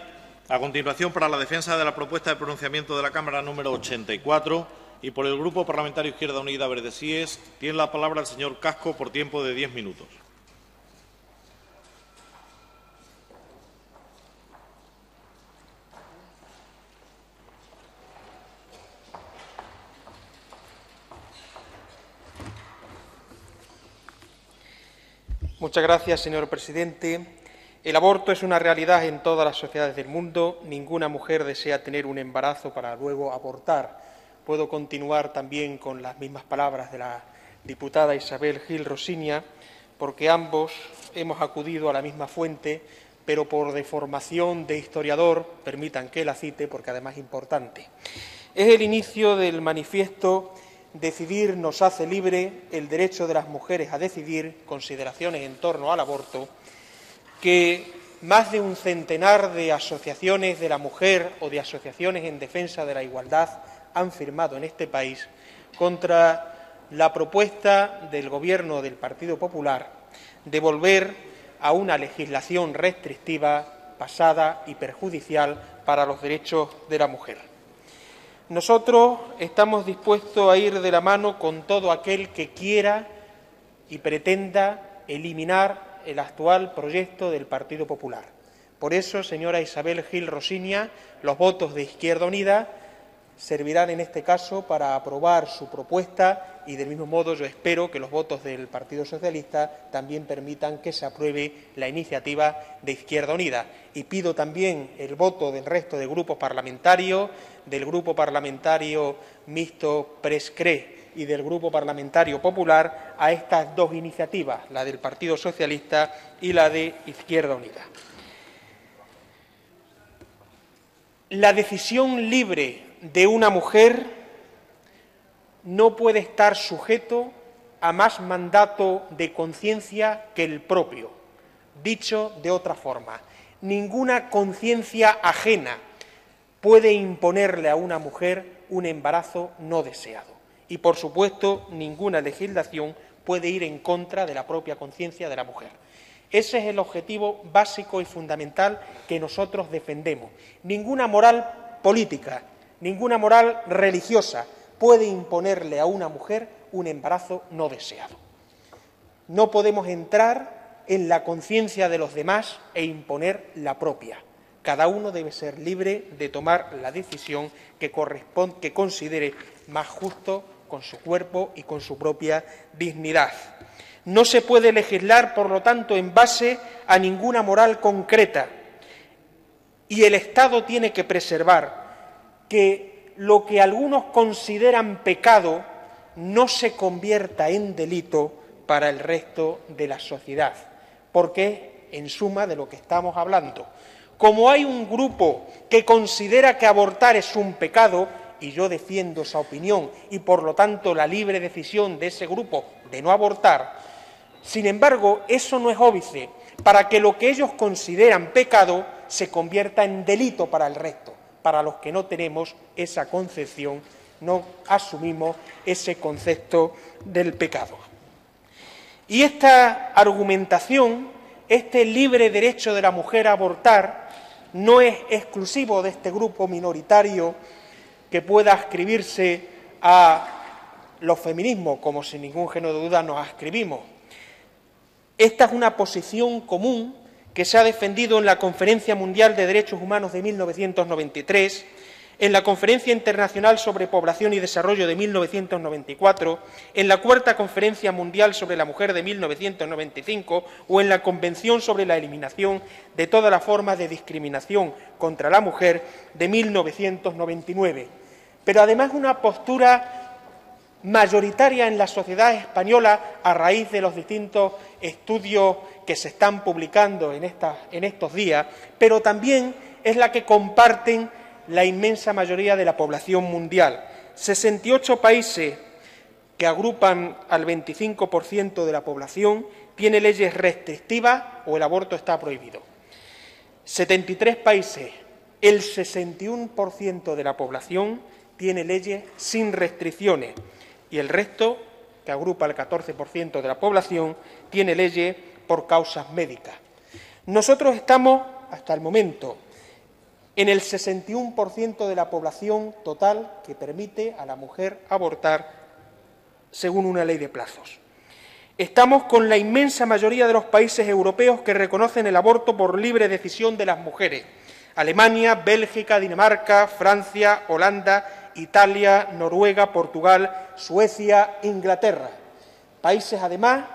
A continuación, para la defensa de la propuesta de pronunciamiento de la Cámara número 84 y por el Grupo Parlamentario Izquierda Unida Verdesíes, tiene la palabra el señor Casco por tiempo de 10 minutos. Muchas gracias, señor presidente. El aborto es una realidad en todas las sociedades del mundo. Ninguna mujer desea tener un embarazo para luego abortar. Puedo continuar también con las mismas palabras de la diputada Isabel Gil Rosiña, porque ambos hemos acudido a la misma fuente, pero por deformación de historiador, permitan que la cite, porque además es importante. Es el inicio del manifiesto Decidir nos hace libre, el derecho de las mujeres a decidir, consideraciones en torno al aborto, que más de un centenar de asociaciones de la mujer o de asociaciones en defensa de la igualdad han firmado en este país contra la propuesta del Gobierno del Partido Popular de volver a una legislación restrictiva, pasada y perjudicial para los derechos de la mujer. Nosotros estamos dispuestos a ir de la mano con todo aquel que quiera y pretenda eliminar el actual proyecto del Partido Popular. Por eso, señora Isabel Gil Rosiña, los votos de Izquierda Unida servirán en este caso para aprobar su propuesta y, del mismo modo, yo espero que los votos del Partido Socialista también permitan que se apruebe la iniciativa de Izquierda Unida. Y pido también el voto del resto de grupos parlamentarios, del Grupo Parlamentario Mixto Prescré y del Grupo Parlamentario Popular, a estas dos iniciativas, la del Partido Socialista y la de Izquierda Unida. La decisión libre de una mujer no puede estar sujeto a más mandato de conciencia que el propio. Dicho de otra forma, ninguna conciencia ajena puede imponerle a una mujer un embarazo no deseado. Y, por supuesto, ninguna legislación puede ir en contra de la propia conciencia de la mujer. Ese es el objetivo básico y fundamental que nosotros defendemos. Ninguna moral política, ninguna moral religiosa puede imponerle a una mujer un embarazo no deseado. No podemos entrar en la conciencia de los demás e imponer la propia. Cada uno debe ser libre de tomar la decisión que considere más justo con su cuerpo y con su propia dignidad. No se puede legislar, por lo tanto, en base a ninguna moral concreta, y el Estado tiene que preservar que lo que algunos consideran pecado no se convierta en delito para el resto de la sociedad, porque es, en suma, de lo que estamos hablando. Como hay un grupo que considera que abortar es un pecado, y yo defiendo esa opinión, y por lo tanto la libre decisión de ese grupo de no abortar, sin embargo, eso no es óbice para que lo que ellos consideran pecado se convierta en delito para el resto, para los que no tenemos esa concepción, no asumimos ese concepto del pecado. Y esta argumentación, este libre derecho de la mujer a abortar, no es exclusivo de este grupo minoritario que pueda adscribirse a los feminismos, como sin ningún género de duda nos adscribimos. Esta es una posición común que se ha defendido en la Conferencia Mundial de Derechos Humanos de 1993, en la Conferencia Internacional sobre Población y Desarrollo de 1994, en la Cuarta Conferencia Mundial sobre la Mujer de 1995 o en la Convención sobre la Eliminación de todas las formas de discriminación contra la mujer de 1999. Pero además una postura mayoritaria en la sociedad española a raíz de los distintos estudios que se están publicando en estos días, pero también es la que comparten la inmensa mayoría de la población mundial. 68 países que agrupan al 25% de la población tienen leyes restrictivas o el aborto está prohibido. 73 países, el 61% de la población tiene leyes sin restricciones y el resto, que agrupa el 14% de la población, tiene leyes por causas médicas. Nosotros estamos, hasta el momento, en el 61% de la población total que permite a la mujer abortar según una ley de plazos. Estamos con la inmensa mayoría de los países europeos que reconocen el aborto por libre decisión de las mujeres: Alemania, Bélgica, Dinamarca, Francia, Holanda, Italia, Noruega, Portugal, Suecia, Inglaterra. Países, además,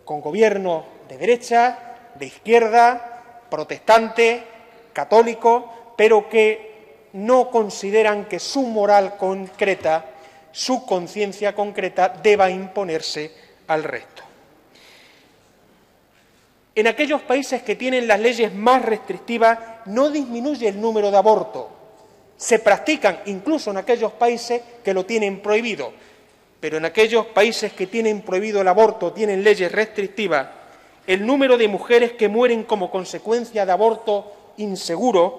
con gobiernos de derecha, de izquierda, protestantes, católicos, pero que no consideran que su moral concreta, su conciencia concreta, deba imponerse al resto. En aquellos países que tienen las leyes más restrictivas no disminuye el número de abortos. Se practican incluso en aquellos países que lo tienen prohibido, pero en aquellos países que tienen prohibido el aborto, tienen leyes restrictivas, el número de mujeres que mueren como consecuencia de abortos inseguros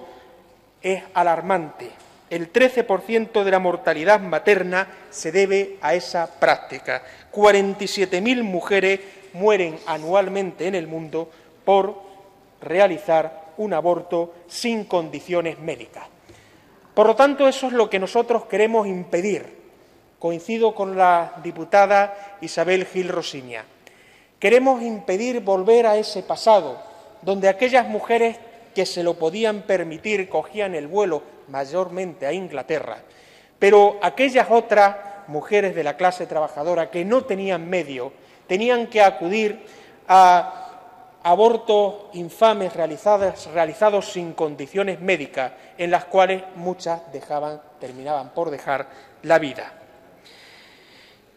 es alarmante. El 13% de la mortalidad materna se debe a esa práctica. 47.000 mujeres mueren anualmente en el mundo por realizar un aborto sin condiciones médicas. Por lo tanto, eso es lo que nosotros queremos impedir. Coincido con la diputada Isabel Gil Rosiña. Queremos impedir volver a ese pasado, donde aquellas mujeres que se lo podían permitir cogían el vuelo mayormente a Inglaterra, pero aquellas otras mujeres de la clase trabajadora que no tenían medio tenían que acudir a abortos infames realizados sin condiciones médicas, en las cuales muchas terminaban por dejar la vida.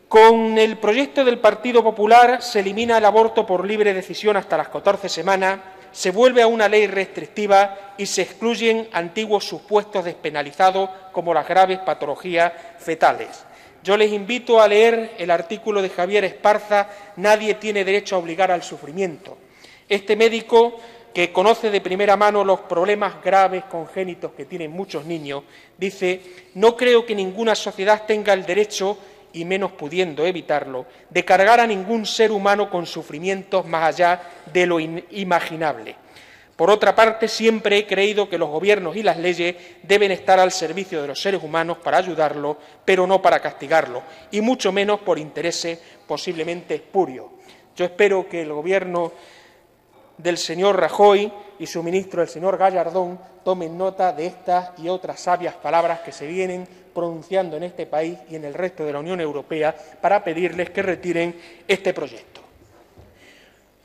Con el proyecto del Partido Popular se elimina el aborto por libre decisión hasta las 14 semanas, se vuelve a una ley restrictiva y se excluyen antiguos supuestos despenalizados como las graves patologías fetales. Yo les invito a leer el artículo de Javier Esparza, Nadie tiene derecho a obligar al sufrimiento. Este médico, que conoce de primera mano los problemas graves congénitos que tienen muchos niños, dice: no creo que ninguna sociedad tenga el derecho, y menos pudiendo evitarlo, de cargar a ningún ser humano con sufrimientos más allá de lo inimaginable. Por otra parte, siempre he creído que los gobiernos y las leyes deben estar al servicio de los seres humanos para ayudarlos, pero no para castigarlos, y mucho menos por intereses posiblemente espurios. Yo espero que el Gobierno del señor Rajoy y su ministro, el señor Gallardón, tomen nota de estas y otras sabias palabras que se vienen pronunciando en este país y en el resto de la Unión Europea para pedirles que retiren este proyecto.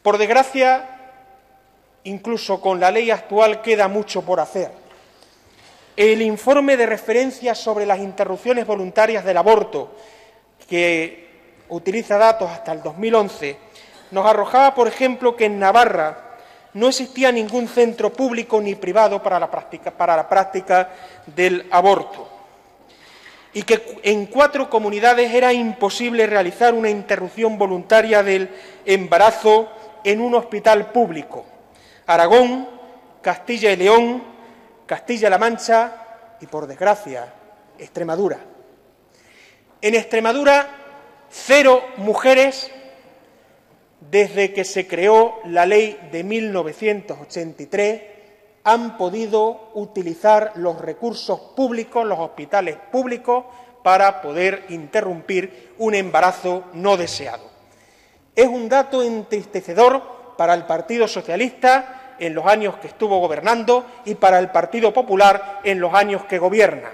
Por desgracia, incluso con la ley actual queda mucho por hacer. El informe de referencia sobre las interrupciones voluntarias del aborto, que utiliza datos hasta el 2011, nos arrojaba, por ejemplo, que en Navarra no existía ningún centro público ni privado para la práctica del aborto, y que en 4 comunidades era imposible realizar una interrupción voluntaria del embarazo en un hospital público: Aragón, Castilla y León, Castilla-La Mancha y, por desgracia, Extremadura. En Extremadura, 0 mujeres desde que se creó la ley de 1983 han podido utilizar los recursos públicos, los hospitales públicos, para poder interrumpir un embarazo no deseado. Es un dato entristecedor para el Partido Socialista en los años que estuvo gobernando y para el Partido Popular en los años que gobiernan,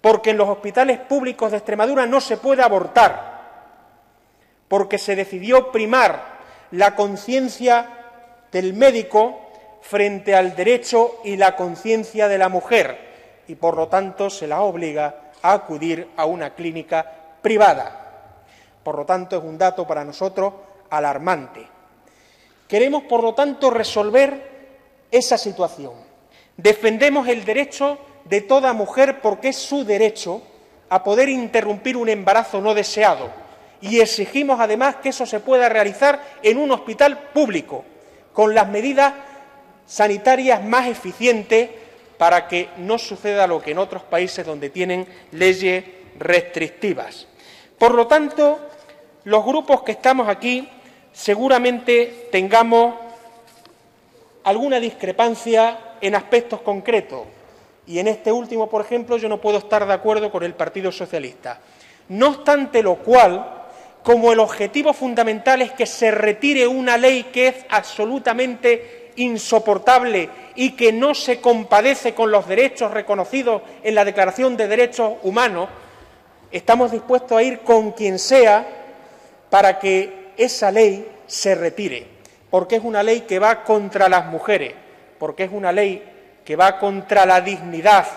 porque en los hospitales públicos de Extremadura no se puede abortar, porque se decidió primar la conciencia del médico frente al derecho y la conciencia de la mujer, y por lo tanto se la obliga a acudir a una clínica privada. Por lo tanto, es un dato para nosotros alarmante. Queremos, por lo tanto, resolver esa situación. Defendemos el derecho de toda mujer, porque es su derecho, a poder interrumpir un embarazo no deseado, y exigimos además que eso se pueda realizar en un hospital público, con las medidas sanitarias más eficientes, para que no suceda lo que en otros países donde tienen leyes restrictivas. Por lo tanto, los grupos que estamos aquí seguramente tengamos alguna discrepancia en aspectos concretos. Y en este último, por ejemplo, yo no puedo estar de acuerdo con el Partido Socialista. No obstante lo cual, como el objetivo fundamental es que se retire una ley que es absolutamente insoportable y que no se compadece con los derechos reconocidos en la Declaración de Derechos Humanos, estamos dispuestos a ir con quien sea para que esa ley se retire, porque es una ley que va contra las mujeres, porque es una ley que va contra la dignidad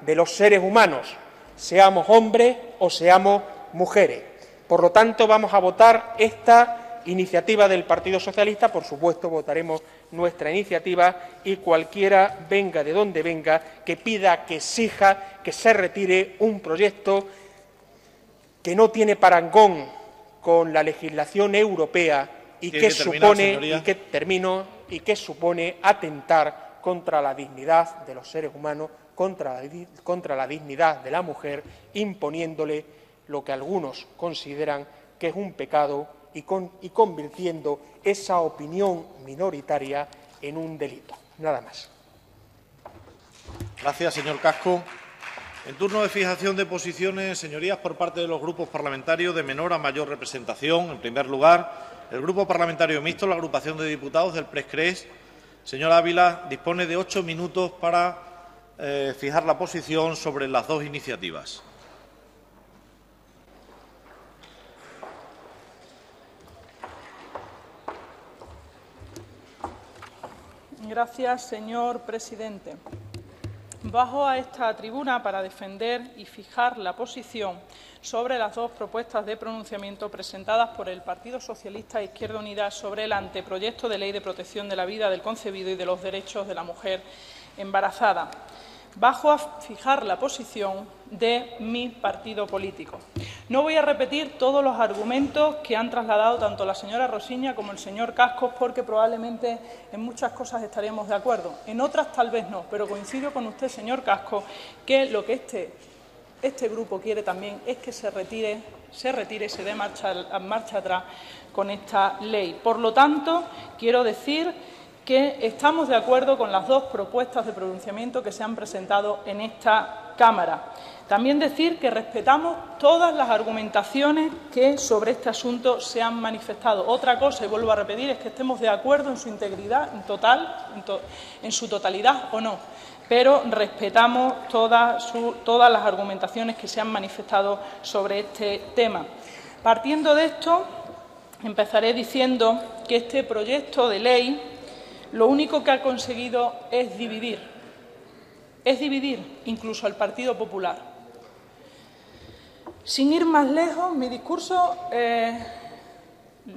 de los seres humanos, seamos hombres o seamos mujeres. Por lo tanto, vamos a votar esta iniciativa del Partido Socialista. Por supuesto, votaremos nuestra iniciativa y cualquiera, venga de donde venga, que pida, que exija que se retire un proyecto que no tiene parangón con la legislación europea y que supone atentar contra la dignidad de los seres humanos, contra la dignidad de la mujer, imponiéndole lo que algunos consideran que es un pecado y convirtiendo esa opinión minoritaria en un delito. Nada más. Gracias, señor Casco. En turno de fijación de posiciones, señorías, por parte de los grupos parlamentarios de menor a mayor representación. En primer lugar, el Grupo Parlamentario Mixto, la agrupación de diputados del PRESCRES. Señor Ávila, dispone de 8 minutos para fijar la posición sobre las dos iniciativas. Gracias, señor presidente. Bajo a esta tribuna para defender y fijar la posición sobre las dos propuestas de pronunciamiento presentadas por el Partido Socialista e Izquierda Unida sobre el anteproyecto de Ley de Protección de la Vida del Concebido y de los Derechos de la Mujer embarazada. Bajo a fijar la posición de mi partido político. No voy a repetir todos los argumentos que han trasladado tanto la señora Rosiña como el señor Cascos, porque probablemente en muchas cosas estaríamos de acuerdo. En otras tal vez no, pero coincido con usted, señor Cascos, que lo que este grupo quiere también es que se retire, se dé marcha atrás con esta ley. Por lo tanto, quiero decir que estamos de acuerdo con las dos propuestas de pronunciamiento que se han presentado en esta Cámara. También decir que respetamos todas las argumentaciones que sobre este asunto se han manifestado. Otra cosa, y vuelvo a repetir, es que estemos de acuerdo en su integridad, en su totalidad o no, pero respetamos todas las argumentaciones que se han manifestado sobre este tema. Partiendo de esto, empezaré diciendo que este proyecto de ley lo único que ha conseguido es dividir incluso al Partido Popular. Sin ir más lejos, mi discurso,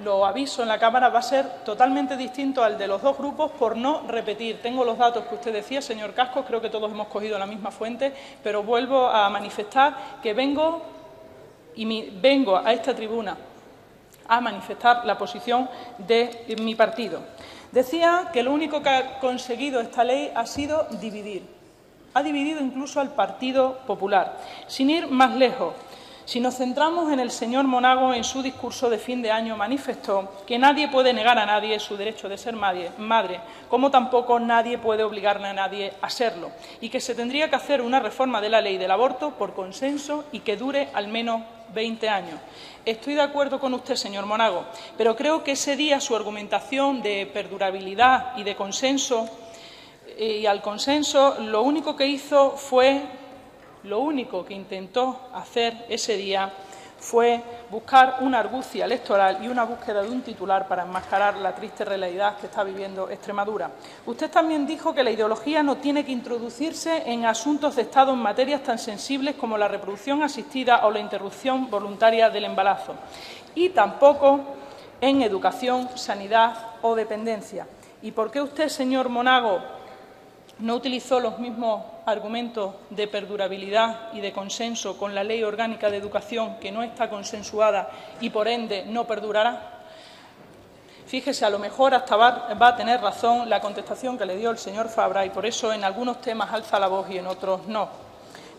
lo aviso en la Cámara, va a ser totalmente distinto al de los dos grupos por no repetir. Tengo los datos que usted decía, señor Cascos, creo que todos hemos cogido la misma fuente, pero vuelvo a manifestar que vengo a esta tribuna a manifestar la posición de mi partido. Decía que lo único que ha conseguido esta ley ha sido dividir. Ha dividido incluso al Partido Popular. Sin ir más lejos, si nos centramos en el señor Monago, en su discurso de fin de año manifestó que nadie puede negar a nadie su derecho de ser madre, como tampoco nadie puede obligar a nadie a serlo, y que se tendría que hacer una reforma de la ley del aborto por consenso y que dure al menos 20 años. Estoy de acuerdo con usted, señor Monago, pero creo que ese día su argumentación de perdurabilidad y de consenso, y al consenso, lo único que intentó hacer ese día fue buscar una argucia electoral y una búsqueda de un titular para enmascarar la triste realidad que está viviendo Extremadura. Usted también dijo que la ideología no tiene que introducirse en asuntos de Estado en materias tan sensibles como la reproducción asistida o la interrupción voluntaria del embarazo, y tampoco en educación, sanidad o dependencia. ¿Y por qué usted, señor Monago, no utilizó los mismos argumentos de perdurabilidad y de consenso con la Ley Orgánica de Educación, que no está consensuada y, por ende, no perdurará? Fíjese, a lo mejor hasta va a tener razón la contestación que le dio el señor Fabra y por eso en algunos temas alza la voz y en otros no.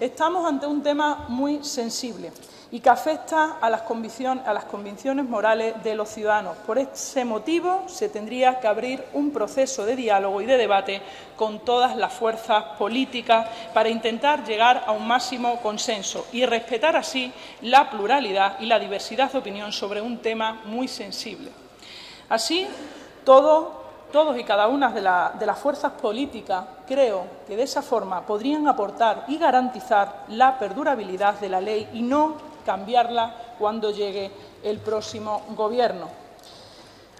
Estamos ante un tema muy sensible y que afecta a las convicciones morales de los ciudadanos. Por ese motivo, se tendría que abrir un proceso de diálogo y de debate con todas las fuerzas políticas para intentar llegar a un máximo consenso y respetar así la pluralidad y la diversidad de opinión sobre un tema muy sensible. Así, todos y cada una de las fuerzas políticas, creo que de esa forma podrían aportar y garantizar la perdurabilidad de la ley y no cambiarla cuando llegue el próximo Gobierno.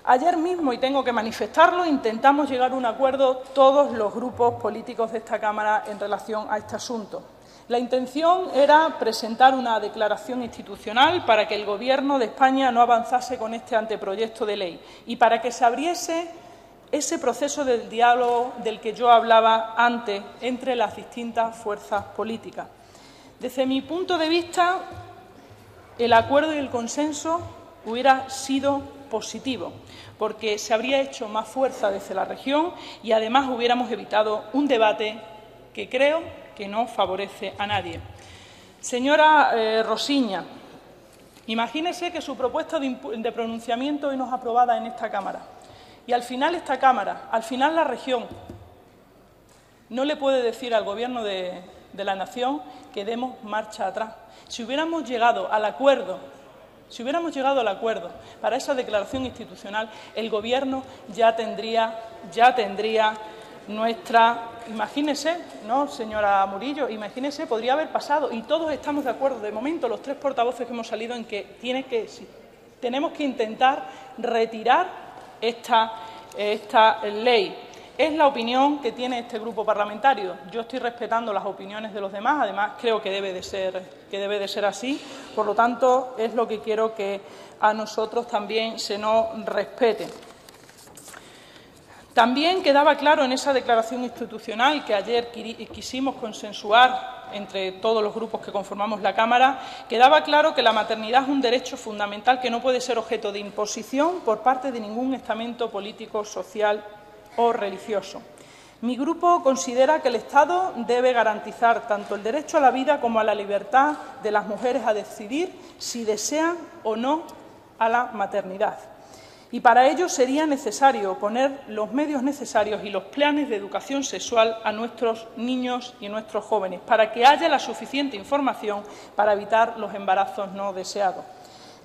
Ayer mismo, y tengo que manifestarlo, intentamos llegar a un acuerdo todos los grupos políticos de esta Cámara en relación a este asunto. La intención era presentar una declaración institucional para que el Gobierno de España no avanzase con este anteproyecto de ley y para que se abriese ese proceso del diálogo del que yo hablaba antes entre las distintas fuerzas políticas. Desde mi punto de vista, el acuerdo y el consenso hubiera sido positivo, porque se habría hecho más fuerza desde la región y, además, hubiéramos evitado un debate que creo que no favorece a nadie. Señora Rosiña, imagínese que su propuesta de pronunciamiento hoy no es aprobada en esta Cámara y, al final, esta Cámara, al final la región, no le puede decir al Gobierno de la Nación que demos marcha atrás. Si hubiéramos llegado al acuerdo para esa declaración institucional, el Gobierno ya tendría nuestra... Imagínese, ¿no, señora Murillo? Imagínese, podría haber pasado, y todos estamos de acuerdo, de momento, los tres portavoces que hemos salido, en que tenemos que intentar retirar esta ley. Es la opinión que tiene este grupo parlamentario. Yo estoy respetando las opiniones de los demás, además creo que debe de ser así. Por lo tanto, es lo que quiero que a nosotros también se nos respete. También quedaba claro en esa declaración institucional que ayer quisimos consensuar entre todos los grupos que conformamos la Cámara, quedaba claro que la maternidad es un derecho fundamental que no puede ser objeto de imposición por parte de ningún estamento político, social o religioso. Mi grupo considera que el Estado debe garantizar tanto el derecho a la vida como a la libertad de las mujeres a decidir si desean o no a la maternidad. Y para ello sería necesario poner los medios necesarios y los planes de educación sexual a nuestros niños y nuestros jóvenes, para que haya la suficiente información para evitar los embarazos no deseados.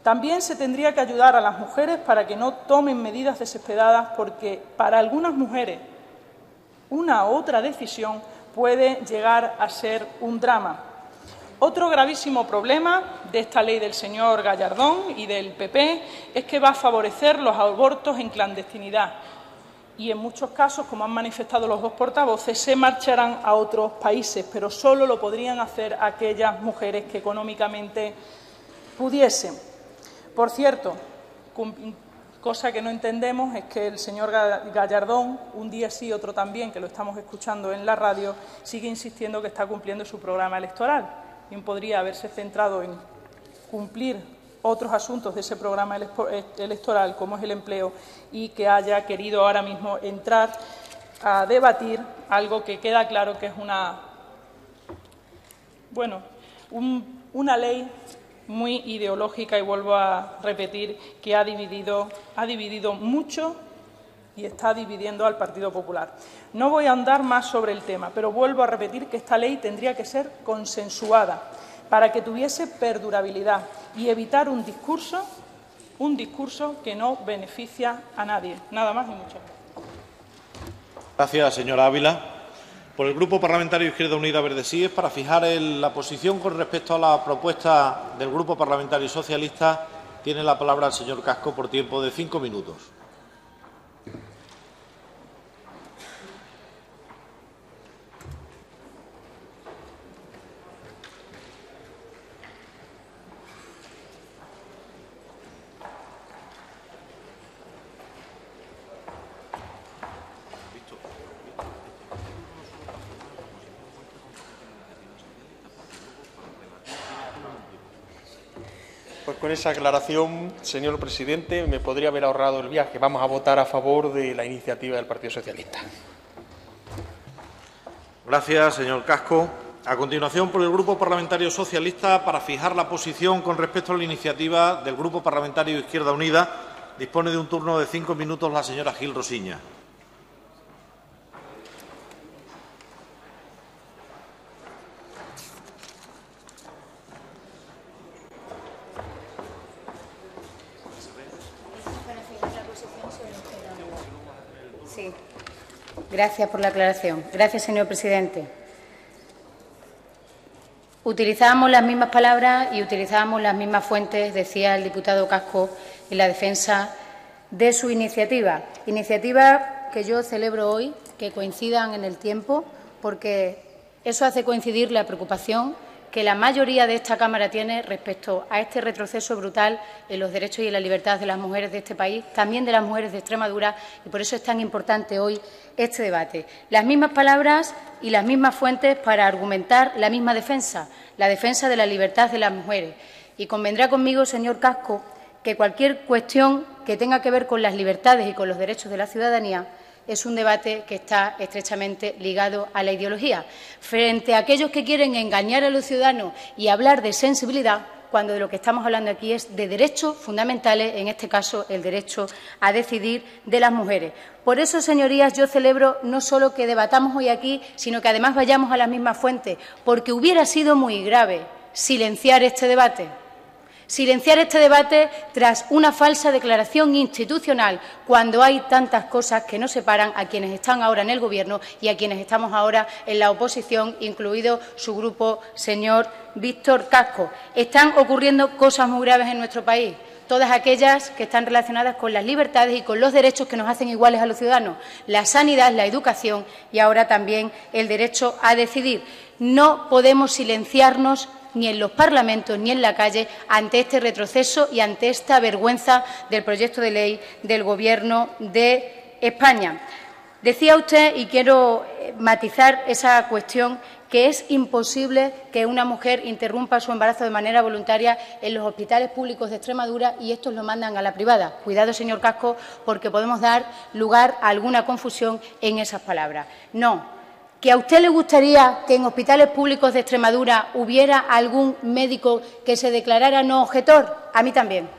También se tendría que ayudar a las mujeres para que no tomen medidas desesperadas, porque para algunas mujeres una u otra decisión puede llegar a ser un drama. Otro gravísimo problema de esta ley del señor Gallardón y del PP es que va a favorecer los abortos en clandestinidad y, en muchos casos, como han manifestado los dos portavoces, se marcharán a otros países, pero solo lo podrían hacer aquellas mujeres que económicamente pudiesen. Por cierto, cosa que no entendemos es que el señor Gallardón, un día sí, otro también, que lo estamos escuchando en la radio, sigue insistiendo que está cumpliendo su programa electoral. Bien podría haberse centrado en cumplir otros asuntos de ese programa electoral, como es el empleo, y que haya querido ahora mismo entrar a debatir algo que queda claro que es una ley muy ideológica, y vuelvo a repetir que ha dividido mucho y está dividiendo al Partido Popular. No voy a ahondar más sobre el tema, pero vuelvo a repetir que esta ley tendría que ser consensuada para que tuviese perdurabilidad y evitar un discurso que no beneficia a nadie. Nada más y muchas gracias. Gracias, señora Ávila. Por el Grupo Parlamentario Izquierda Unida Verde Sí, es para fijar la posición con respecto a la propuesta del Grupo Parlamentario Socialista. Tiene la palabra el señor Casco por tiempo de 5 minutos. Pues con esa aclaración, señor presidente, me podría haber ahorrado el viaje. Vamos a votar a favor de la iniciativa del Partido Socialista. Gracias, señor Casco. A continuación, por el Grupo Parlamentario Socialista, para fijar la posición con respecto a la iniciativa del Grupo Parlamentario Izquierda Unida, dispone de un turno de 5 minutos la señora Gil Rosiña. Sí. Gracias por la aclaración. Gracias, señor presidente. Utilizábamos las mismas palabras y utilizábamos las mismas fuentes, decía el diputado Casco, en la defensa de su iniciativa. Iniciativa que yo celebro hoy, que coincidan en el tiempo, porque eso hace coincidir la preocupación que la mayoría de esta Cámara tiene respecto a este retroceso brutal en los derechos y en la libertad de las mujeres de este país, también de las mujeres de Extremadura, y por eso es tan importante hoy este debate. Las mismas palabras y las mismas fuentes para argumentar la misma defensa, la defensa de la libertad de las mujeres. Y convendrá conmigo, señor Casco, que cualquier cuestión que tenga que ver con las libertades y con los derechos de la ciudadanía es un debate que está estrechamente ligado a la ideología. Frente a aquellos que quieren engañar a los ciudadanos y hablar de sensibilidad, cuando de lo que estamos hablando aquí es de derechos fundamentales, en este caso el derecho a decidir de las mujeres. Por eso, señorías, yo celebro no solo que debatamos hoy aquí, sino que además vayamos a las mismas fuentes, porque hubiera sido muy grave silenciar este debate. Silenciar este debate tras una falsa declaración institucional, cuando hay tantas cosas que nos separan a quienes están ahora en el Gobierno y a quienes estamos ahora en la oposición, incluido su grupo, señor Víctor Casco. Están ocurriendo cosas muy graves en nuestro país, todas aquellas que están relacionadas con las libertades y con los derechos que nos hacen iguales a los ciudadanos, la sanidad, la educación y ahora también el derecho a decidir. No podemos silenciarnos ni en los parlamentos ni en la calle ante este retroceso y ante esta vergüenza del proyecto de ley del Gobierno de España. Decía usted, y quiero matizar esa cuestión, que es imposible que una mujer interrumpa su embarazo de manera voluntaria en los hospitales públicos de Extremadura y estos lo mandan a la privada. Cuidado, señor Casco, porque podemos dar lugar a alguna confusión en esas palabras. No. ¿Que a usted le gustaría que en hospitales públicos de Extremadura hubiera algún médico que se declarara no objetor? A mí también.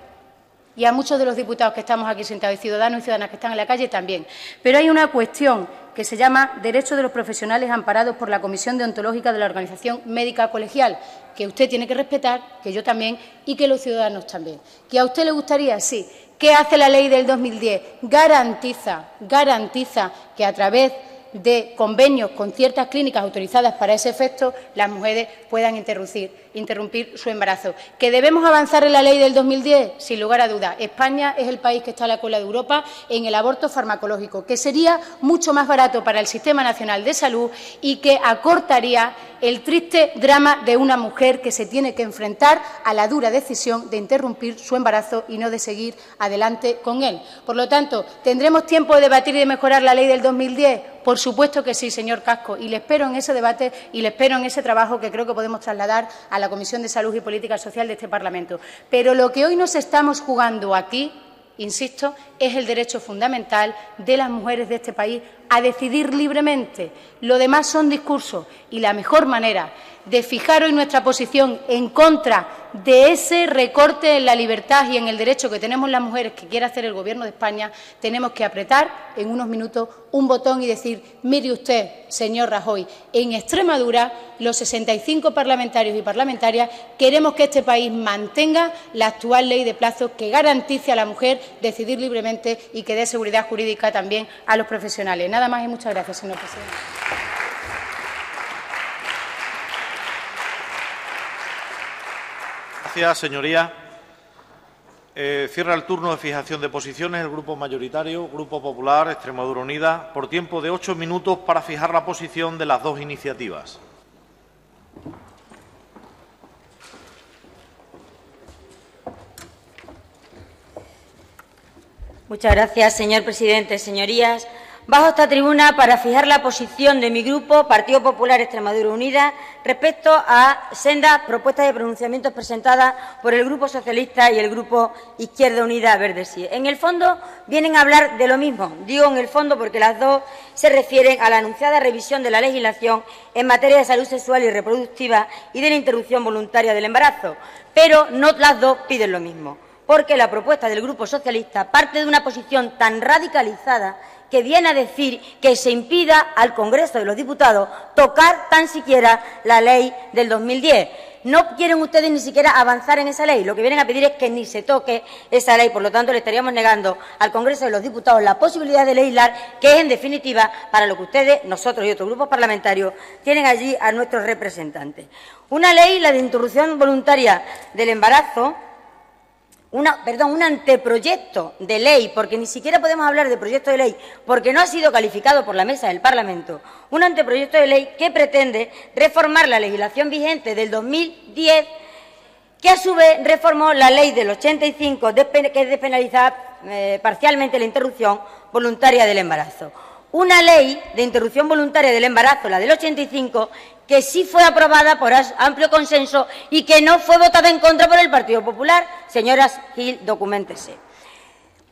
Y a muchos de los diputados que estamos aquí sentados, y ciudadanos y ciudadanas que están en la calle también. Pero hay una cuestión que se llama Derechos de los profesionales amparados por la Comisión Deontológica de la Organización Médica Colegial, que usted tiene que respetar, que yo también y que los ciudadanos también. ¿Que a usted le gustaría? Sí. ¿Qué hace la ley del 2010? Garantiza que a través de convenios con ciertas clínicas autorizadas para ese efecto, las mujeres puedan interrumpir su embarazo. ¿Que debemos avanzar en la ley del 2010? Sin lugar a dudas. España es el país que está a la cola de Europa en el aborto farmacológico, que sería mucho más barato para el Sistema Nacional de Salud y que acortaría el triste drama de una mujer que se tiene que enfrentar a la dura decisión de interrumpir su embarazo y no de seguir adelante con él. Por lo tanto, ¿tendremos tiempo de debatir y de mejorar la ley del 2010? Por supuesto que sí, señor Casco, y le espero en ese debate y le espero en ese trabajo que creo que podemos trasladar a la Comisión de Salud y Política Social de este Parlamento. Pero lo que hoy nos estamos jugando aquí, insisto, es el derecho fundamental de las mujeres de este país a decidir libremente. Lo demás son discursos y la mejor manera de fijar hoy nuestra posición en contra de ese recorte en la libertad y en el derecho que tenemos las mujeres que quiere hacer el Gobierno de España, tenemos que apretar en unos minutos un botón y decir: mire usted, señor Rajoy, en Extremadura los 65 parlamentarios y parlamentarias queremos que este país mantenga la actual ley de plazos que garantice a la mujer decidir libremente y que dé seguridad jurídica también a los profesionales. Nada más y muchas gracias, señor presidente. Gracias, señoría. Cierra el turno de fijación de posiciones el Grupo mayoritario, Grupo Popular, Extremadura Unida, por tiempo de 8 minutos para fijar la posición de las dos iniciativas. Muchas gracias, señor presidente. Señorías, bajo esta tribuna para fijar la posición de mi grupo, Partido Popular Extremadura Unida, respecto a sendas propuestas de pronunciamientos presentadas por el Grupo Socialista y el Grupo Izquierda Unida Verde Sí. En el fondo vienen a hablar de lo mismo. Digo en el fondo porque las dos se refieren a la anunciada revisión de la legislación en materia de salud sexual y reproductiva y de la interrupción voluntaria del embarazo, pero no las dos piden lo mismo, porque la propuesta del Grupo Socialista parte de una posición tan radicalizada que viene a decir que se impida al Congreso de los Diputados tocar tan siquiera la ley del 2010. No quieren ustedes ni siquiera avanzar en esa ley. Lo que vienen a pedir es que ni se toque esa ley. Por lo tanto, le estaríamos negando al Congreso de los Diputados la posibilidad de legislar, que es, en definitiva, para lo que ustedes, nosotros y otros grupos parlamentarios, tienen allí a nuestros representantes. Una ley, la de interrupción voluntaria del embarazo, un anteproyecto de ley, porque ni siquiera podemos hablar de proyecto de ley, porque no ha sido calificado por la mesa del Parlamento, un anteproyecto de ley que pretende reformar la legislación vigente del 2010, que a su vez reformó la ley del 85, que despenalizaba parcialmente la interrupción voluntaria del embarazo. Una ley de interrupción voluntaria del embarazo, la del 85, que sí fue aprobada por amplio consenso y que no fue votada en contra por el Partido Popular. Señoras Gil, documéntese.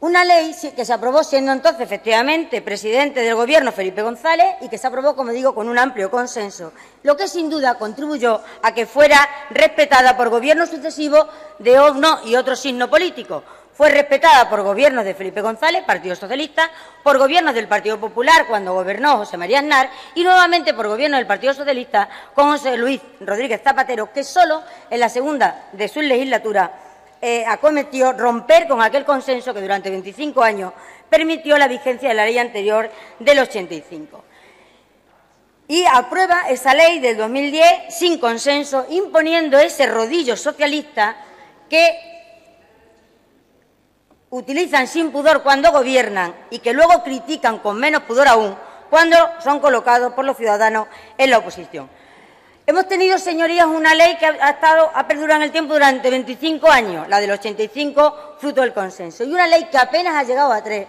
Una ley que se aprobó siendo entonces, efectivamente, presidente del Gobierno Felipe González y que se aprobó, como digo, con un amplio consenso, lo que sin duda contribuyó a que fuera respetada por gobiernos sucesivos de uno y otro signo político. Fue respetada por gobiernos de Felipe González, Partido Socialista, por gobiernos del Partido Popular cuando gobernó José María Aznar y nuevamente por gobiernos del Partido Socialista con José Luis Rodríguez Zapatero, que solo en la segunda de su legislatura acometió romper con aquel consenso que durante 25 años permitió la vigencia de la ley anterior del 85. Y aprueba esa ley del 2010 sin consenso, imponiendo ese rodillo socialista que utilizan sin pudor cuando gobiernan y que luego critican con menos pudor aún cuando son colocados por los ciudadanos en la oposición. Hemos tenido, señorías, una ley que ha perdurado en el tiempo durante 25 años, la del 85, fruto del consenso, y una ley que apenas ha llegado a 3,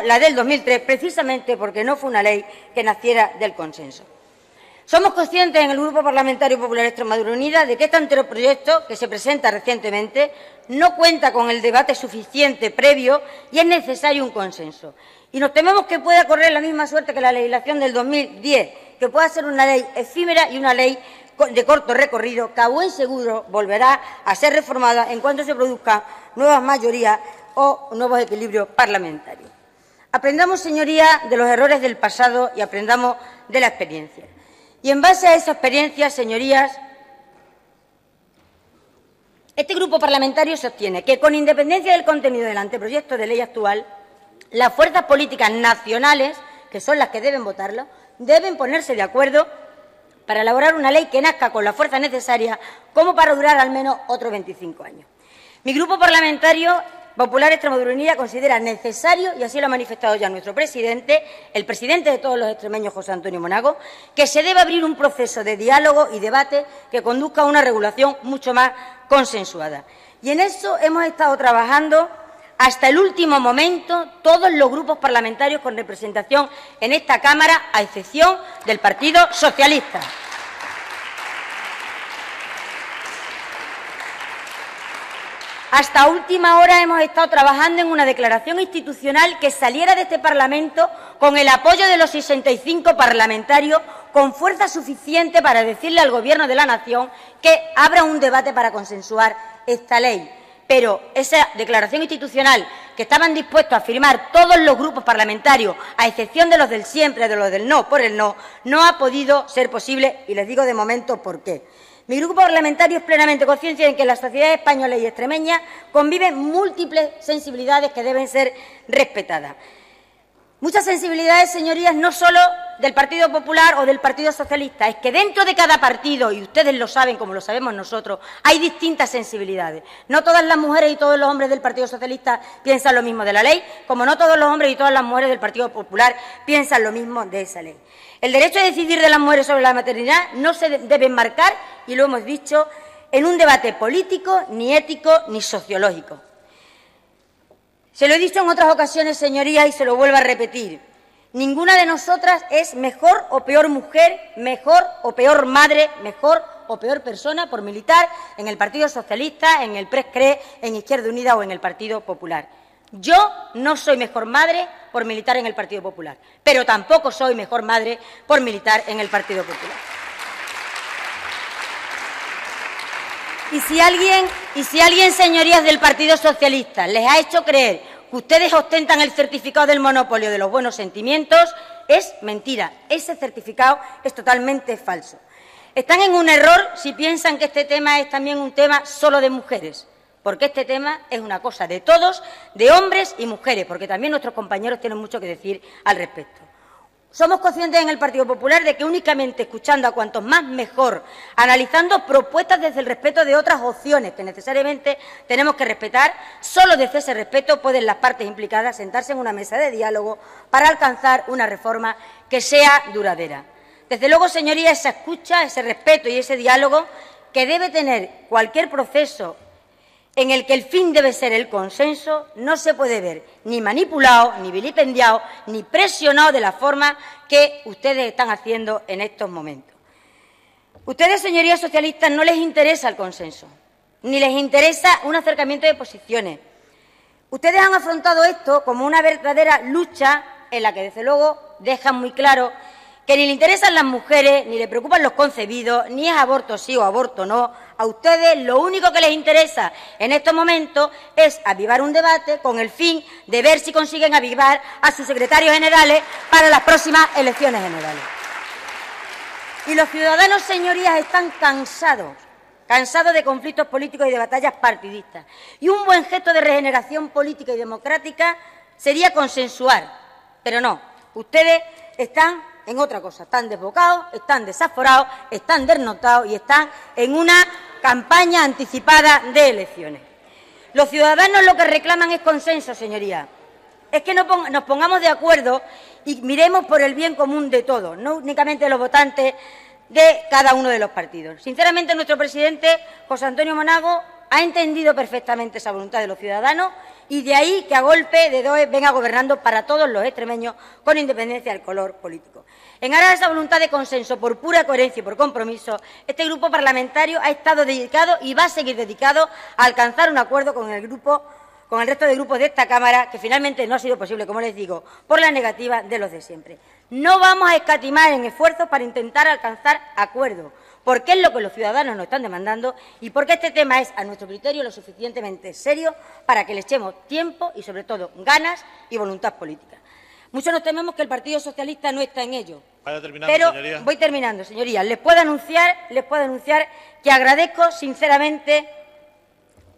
la del 2003, precisamente porque no fue una ley que naciera del consenso. Somos conscientes en el Grupo Parlamentario Popular Extremadura Unida de que este anteproyecto, que se presenta recientemente, no cuenta con el debate suficiente previo y es necesario un consenso. Y nos tememos que pueda correr la misma suerte que la legislación del 2010, que pueda ser una ley efímera y una ley de corto recorrido, que a buen seguro volverá a ser reformada en cuanto se produzcan nuevas mayorías o nuevos equilibrios parlamentarios. Aprendamos, señorías, de los errores del pasado y aprendamos de la experiencia. Y en base a esa experiencia, señorías, este grupo parlamentario sostiene que, con independencia del contenido del anteproyecto de ley actual, las fuerzas políticas nacionales, que son las que deben votarlo, deben ponerse de acuerdo para elaborar una ley que nazca con la fuerza necesaria como para durar al menos otros 25 años. Mi Grupo Parlamentario Popular Extremadura Unida considera necesario, y así lo ha manifestado ya nuestro presidente, el presidente de todos los extremeños, José Antonio Monago, que se debe abrir un proceso de diálogo y debate que conduzca a una regulación mucho más consensuada. Y en eso hemos estado trabajando hasta el último momento todos los grupos parlamentarios con representación en esta Cámara, a excepción del Partido Socialista. Hasta última hora hemos estado trabajando en una declaración institucional que saliera de este Parlamento con el apoyo de los 65 parlamentarios, con fuerza suficiente para decirle al Gobierno de la Nación que abra un debate para consensuar esta ley. Pero esa declaración institucional que estaban dispuestos a firmar todos los grupos parlamentarios, a excepción de los del siempre, de los del no por el no, no ha podido ser posible, y les digo de momento por qué. Mi grupo parlamentario es plenamente consciente de que en la sociedad española y extremeña conviven múltiples sensibilidades que deben ser respetadas. Muchas sensibilidades, señorías, no solo del Partido Popular o del Partido Socialista, es que dentro de cada partido, y ustedes lo saben como lo sabemos nosotros, hay distintas sensibilidades. No todas las mujeres y todos los hombres del Partido Socialista piensan lo mismo de la ley, como no todos los hombres y todas las mujeres del Partido Popular piensan lo mismo de esa ley. El derecho a decidir de las mujeres sobre la maternidad no se debe enmarcar, y lo hemos dicho, en un debate político, ni ético, ni sociológico. Se lo he dicho en otras ocasiones, señorías, y se lo vuelvo a repetir. Ninguna de nosotras es mejor o peor mujer, mejor o peor madre, mejor o peor persona por militar en el Partido Socialista, en el PRES-CRE, en Izquierda Unida o en el Partido Popular. Yo no soy mejor madre por militar en el Partido Popular, pero tampoco soy mejor madre por militar en el Partido Popular. Y si alguien, señorías del Partido Socialista, les ha hecho creer que ustedes ostentan el certificado del monopolio de los buenos sentimientos, es mentira. Ese certificado es totalmente falso. Están en un error si piensan que este tema es también un tema solo de mujeres, porque este tema es una cosa de todos, de hombres y mujeres, porque también nuestros compañeros tienen mucho que decir al respecto. Somos conscientes en el Partido Popular de que únicamente escuchando a cuantos más mejor, analizando propuestas desde el respeto de otras opciones que necesariamente tenemos que respetar, solo desde ese respeto pueden las partes implicadas sentarse en una mesa de diálogo para alcanzar una reforma que sea duradera. Desde luego, señorías, esa escucha, ese respeto y ese diálogo que debe tener cualquier proceso en el que el fin debe ser el consenso, no se puede ver ni manipulado, ni vilipendiado, ni presionado de la forma que ustedes están haciendo en estos momentos. Ustedes, señorías socialistas, no les interesa el consenso, ni les interesa un acercamiento de posiciones. Ustedes han afrontado esto como una verdadera lucha en la que, desde luego, dejan muy claro que ni le interesan las mujeres, ni le preocupan los concebidos, ni es aborto sí o aborto no. A ustedes lo único que les interesa en estos momentos es avivar un debate con el fin de ver si consiguen avivar a sus secretarios generales para las próximas elecciones generales. Y los ciudadanos, señorías, están cansados de conflictos políticos y de batallas partidistas. Y un buen gesto de regeneración política y democrática sería consensuar. Pero no, ustedes están en otra cosa, están desbocados, están desaforados, están desnotados y están en una campaña anticipada de elecciones. Los ciudadanos lo que reclaman es consenso, señorías. Es que nos pongamos de acuerdo y miremos por el bien común de todos, no únicamente de los votantes de cada uno de los partidos. Sinceramente, nuestro presidente, José Antonio Monago, ha entendido perfectamente esa voluntad de los ciudadanos y de ahí que a golpe de DOE venga gobernando para todos los extremeños con independencia del color político. En aras de esa voluntad de consenso, por pura coherencia y por compromiso, este grupo parlamentario ha estado dedicado y va a seguir dedicado a alcanzar un acuerdo con el resto de grupos de esta Cámara, que finalmente no ha sido posible, como les digo, por la negativa de los de siempre. No vamos a escatimar en esfuerzos para intentar alcanzar acuerdos, porque es lo que los ciudadanos nos están demandando y porque este tema es, a nuestro criterio, lo suficientemente serio para que le echemos tiempo y, sobre todo, ganas y voluntad política. Muchos nos tememos que el Partido Socialista no está en ello. Pero señoría. Voy terminando, señorías. Les puedo anunciar que agradezco sinceramente,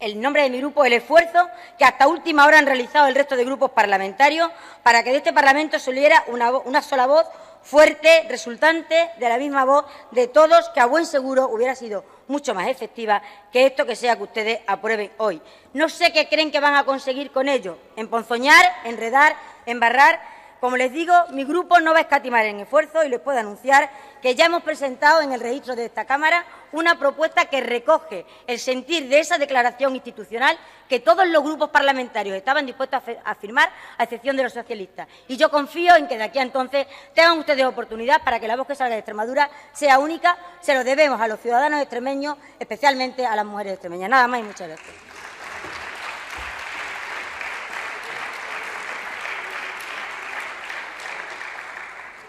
en nombre de mi grupo, el esfuerzo que hasta última hora han realizado el resto de grupos parlamentarios para que de este Parlamento saliera una sola voz fuerte, resultante de la misma voz de todos, que a buen seguro hubiera sido mucho más efectiva que esto que sea que ustedes aprueben hoy. No sé qué creen que van a conseguir con ello, emponzoñar, enredar, embarrar. Como les digo, mi grupo no va a escatimar en esfuerzo y les puedo anunciar que ya hemos presentado en el registro de esta Cámara una propuesta que recoge el sentir de esa declaración institucional que todos los grupos parlamentarios estaban dispuestos a firmar, a excepción de los socialistas. Y yo confío en que de aquí a entonces tengan ustedes oportunidad para que la voz que salga de Extremadura sea única. Se lo debemos a los ciudadanos extremeños, especialmente a las mujeres extremeñas. Nada más y muchas gracias.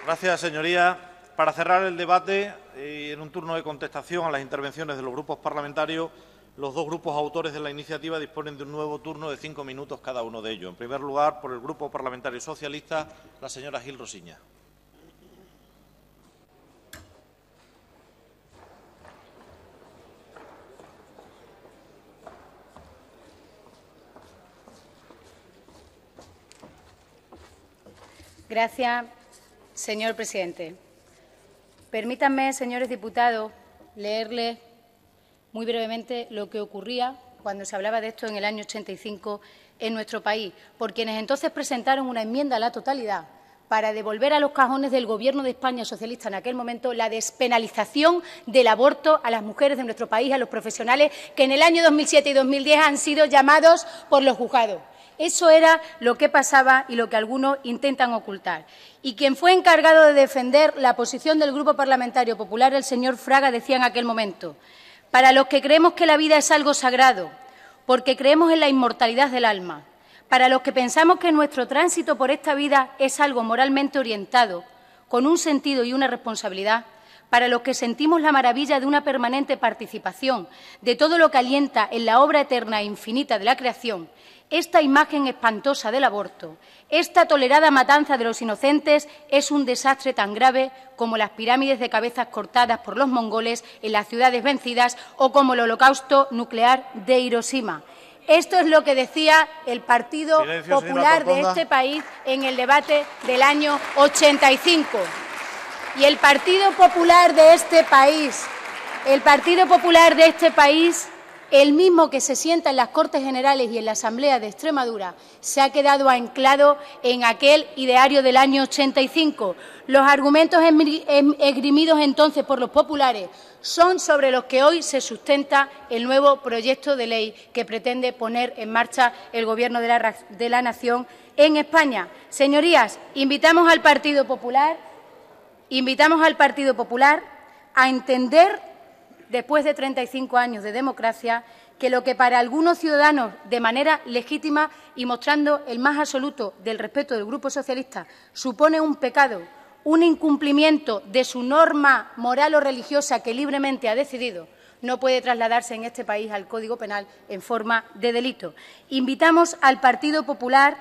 Gracias, señoría. Para cerrar el debate, en un turno de contestación a las intervenciones de los grupos parlamentarios, los dos grupos autores de la iniciativa disponen de un nuevo turno de 5 minutos cada uno de ellos. En primer lugar, por el Grupo Parlamentario Socialista, la señora Gil Rosiña. Gracias, señor presidente. Permítanme, señores diputados, leerles muy brevemente lo que ocurría cuando se hablaba de esto en el año 85 en nuestro país, por quienes entonces presentaron una enmienda a la totalidad para devolver a los cajones del Gobierno de España socialista en aquel momento la despenalización del aborto a las mujeres de nuestro país, a los profesionales que en el año 2007 y 2010 han sido llamados por los juzgados. Eso era lo que pasaba y lo que algunos intentan ocultar. Y quien fue encargado de defender la posición del Grupo Parlamentario Popular, el señor Fraga, decía en aquel momento: para los que creemos que la vida es algo sagrado, porque creemos en la inmortalidad del alma, para los que pensamos que nuestro tránsito por esta vida es algo moralmente orientado, con un sentido y una responsabilidad, para los que sentimos la maravilla de una permanente participación de todo lo que alienta en la obra eterna e infinita de la creación, esta imagen espantosa del aborto, esta tolerada matanza de los inocentes es un desastre tan grave como las pirámides de cabezas cortadas por los mongoles en las ciudades vencidas o como el holocausto nuclear de Hiroshima. Esto es lo que decía el Partido Popular de este país en el debate del año 85. Y el Partido Popular de este país, el mismo que se sienta en las Cortes Generales y en la Asamblea de Extremadura, se ha quedado anclado en aquel ideario del año 85. Los argumentos esgrimidos entonces por los populares son sobre los que hoy se sustenta el nuevo proyecto de ley que pretende poner en marcha el Gobierno de la Nación en España. Señorías, invitamos al Partido Popular a entender, después de 35 años de democracia, que lo que para algunos ciudadanos, de manera legítima y mostrando el más absoluto del respeto del Grupo Socialista, supone un pecado, un incumplimiento de su norma moral o religiosa que libremente ha decidido, no puede trasladarse en este país al Código Penal en forma de delito. Invitamos al Partido Popular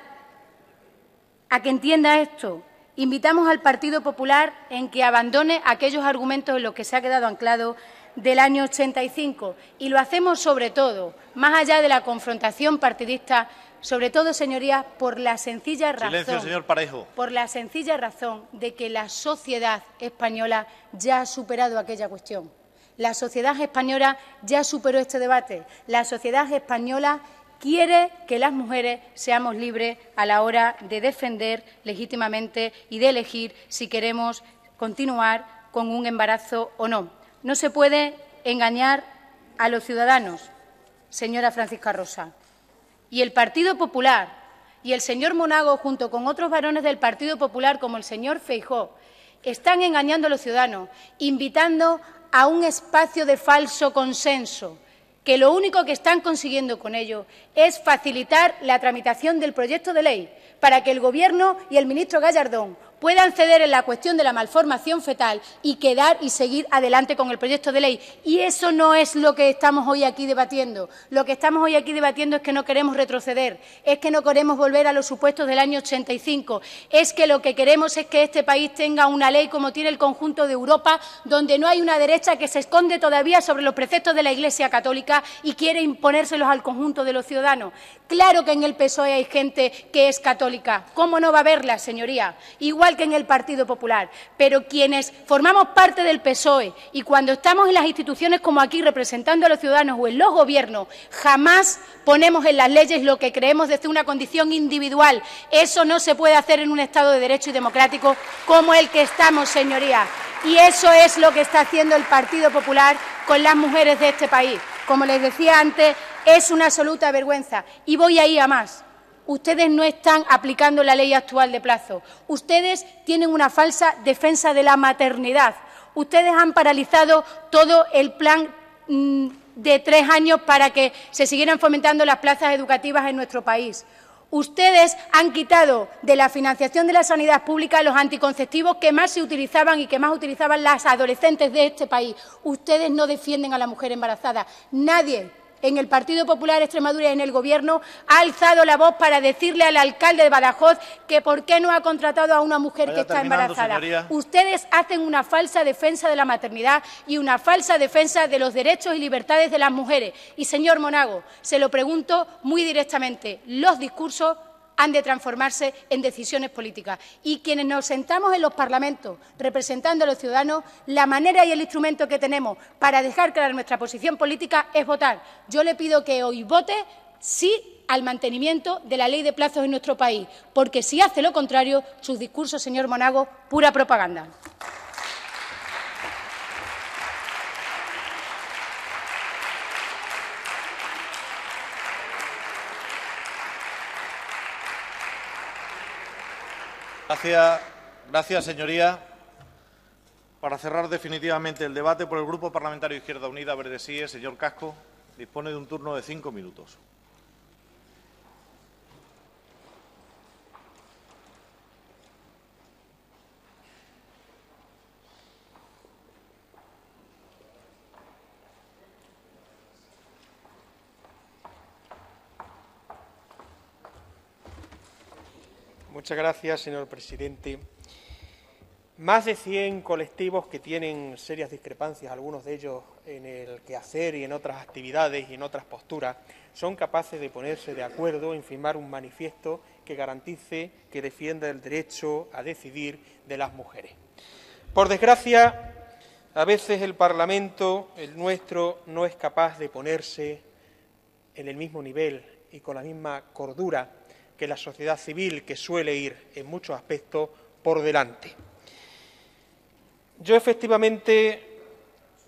a que entienda esto. Invitamos al Partido Popular en que abandone aquellos argumentos en los que se ha quedado anclado del año 85. Y lo hacemos sobre todo, más allá de la confrontación partidista, sobre todo, señorías, por la sencilla razón, silencio, señor Parejo, por la sencilla razón de que la sociedad española ya ha superado aquella cuestión. La sociedad española ya superó este debate. La sociedad española quiere que las mujeres seamos libres a la hora de defender legítimamente y de elegir si queremos continuar con un embarazo o no. No se puede engañar a los ciudadanos, señora Francisca Rosa. Y el Partido Popular y el señor Monago, junto con otros varones del Partido Popular, como el señor Feijóo, están engañando a los ciudadanos, invitando a un espacio de falso consenso, que lo único que están consiguiendo con ello es facilitar la tramitación del proyecto de ley para que el Gobierno y el ministro Gallardón puedan ceder en la cuestión de la malformación fetal y quedar y seguir adelante con el proyecto de ley. Y eso no es lo que estamos hoy aquí debatiendo. Lo que estamos hoy aquí debatiendo es que no queremos retroceder, es que no queremos volver a los supuestos del año 85, es que lo que queremos es que este país tenga una ley como tiene el conjunto de Europa, donde no hay una derecha que se esconde todavía sobre los preceptos de la Iglesia católica y quiere imponérselos al conjunto de los ciudadanos. Claro que en el PSOE hay gente que es católica. ¿Cómo no va a haberla, señoría? Igual que en el Partido Popular. Pero quienes formamos parte del PSOE y cuando estamos en las instituciones como aquí representando a los ciudadanos o en los gobiernos, jamás ponemos en las leyes lo que creemos desde una condición individual. Eso no se puede hacer en un Estado de Derecho y democrático como el que estamos, señorías. Y eso es lo que está haciendo el Partido Popular con las mujeres de este país. Como les decía antes, es una absoluta vergüenza. Y voy a ir a más. Ustedes no están aplicando la ley actual de plazo. Ustedes tienen una falsa defensa de la maternidad. Ustedes han paralizado todo el plan de 3 años para que se siguieran fomentando las plazas educativas en nuestro país. Ustedes han quitado de la financiación de la sanidad pública los anticonceptivos que más se utilizaban y que más utilizaban las adolescentes de este país. Ustedes no defienden a la mujer embarazada. Nadie en el Partido Popular de Extremadura y en el Gobierno ha alzado la voz para decirle al alcalde de Badajoz que por qué no ha contratado a una mujer que está embarazada. Señoría. Ustedes hacen una falsa defensa de la maternidad y una falsa defensa de los derechos y libertades de las mujeres. Y, señor Monago, se lo pregunto muy directamente, los discursos han de transformarse en decisiones políticas. Y quienes nos sentamos en los parlamentos representando a los ciudadanos, la manera y el instrumento que tenemos para dejar clara nuestra posición política es votar. Yo le pido que hoy vote sí al mantenimiento de la ley de plazos en nuestro país, porque si hace lo contrario, sus discursos, señor Monago, pura propaganda. Gracias, señoría. Para cerrar definitivamente el debate, por el Grupo Parlamentario Izquierda Unida, Verde Sí, el señor Casco dispone de un turno de 5 minutos. Muchas gracias, señor presidente. Más de 100 colectivos que tienen serias discrepancias, algunos de ellos en el quehacer y en otras actividades y en otras posturas, son capaces de ponerse de acuerdo en firmar un manifiesto que garantice, que defienda el derecho a decidir de las mujeres. Por desgracia, a veces el Parlamento, el nuestro, no es capaz de ponerse en el mismo nivel y con la misma cordura que la sociedad civil, que suele ir en muchos aspectos por delante. Yo, efectivamente,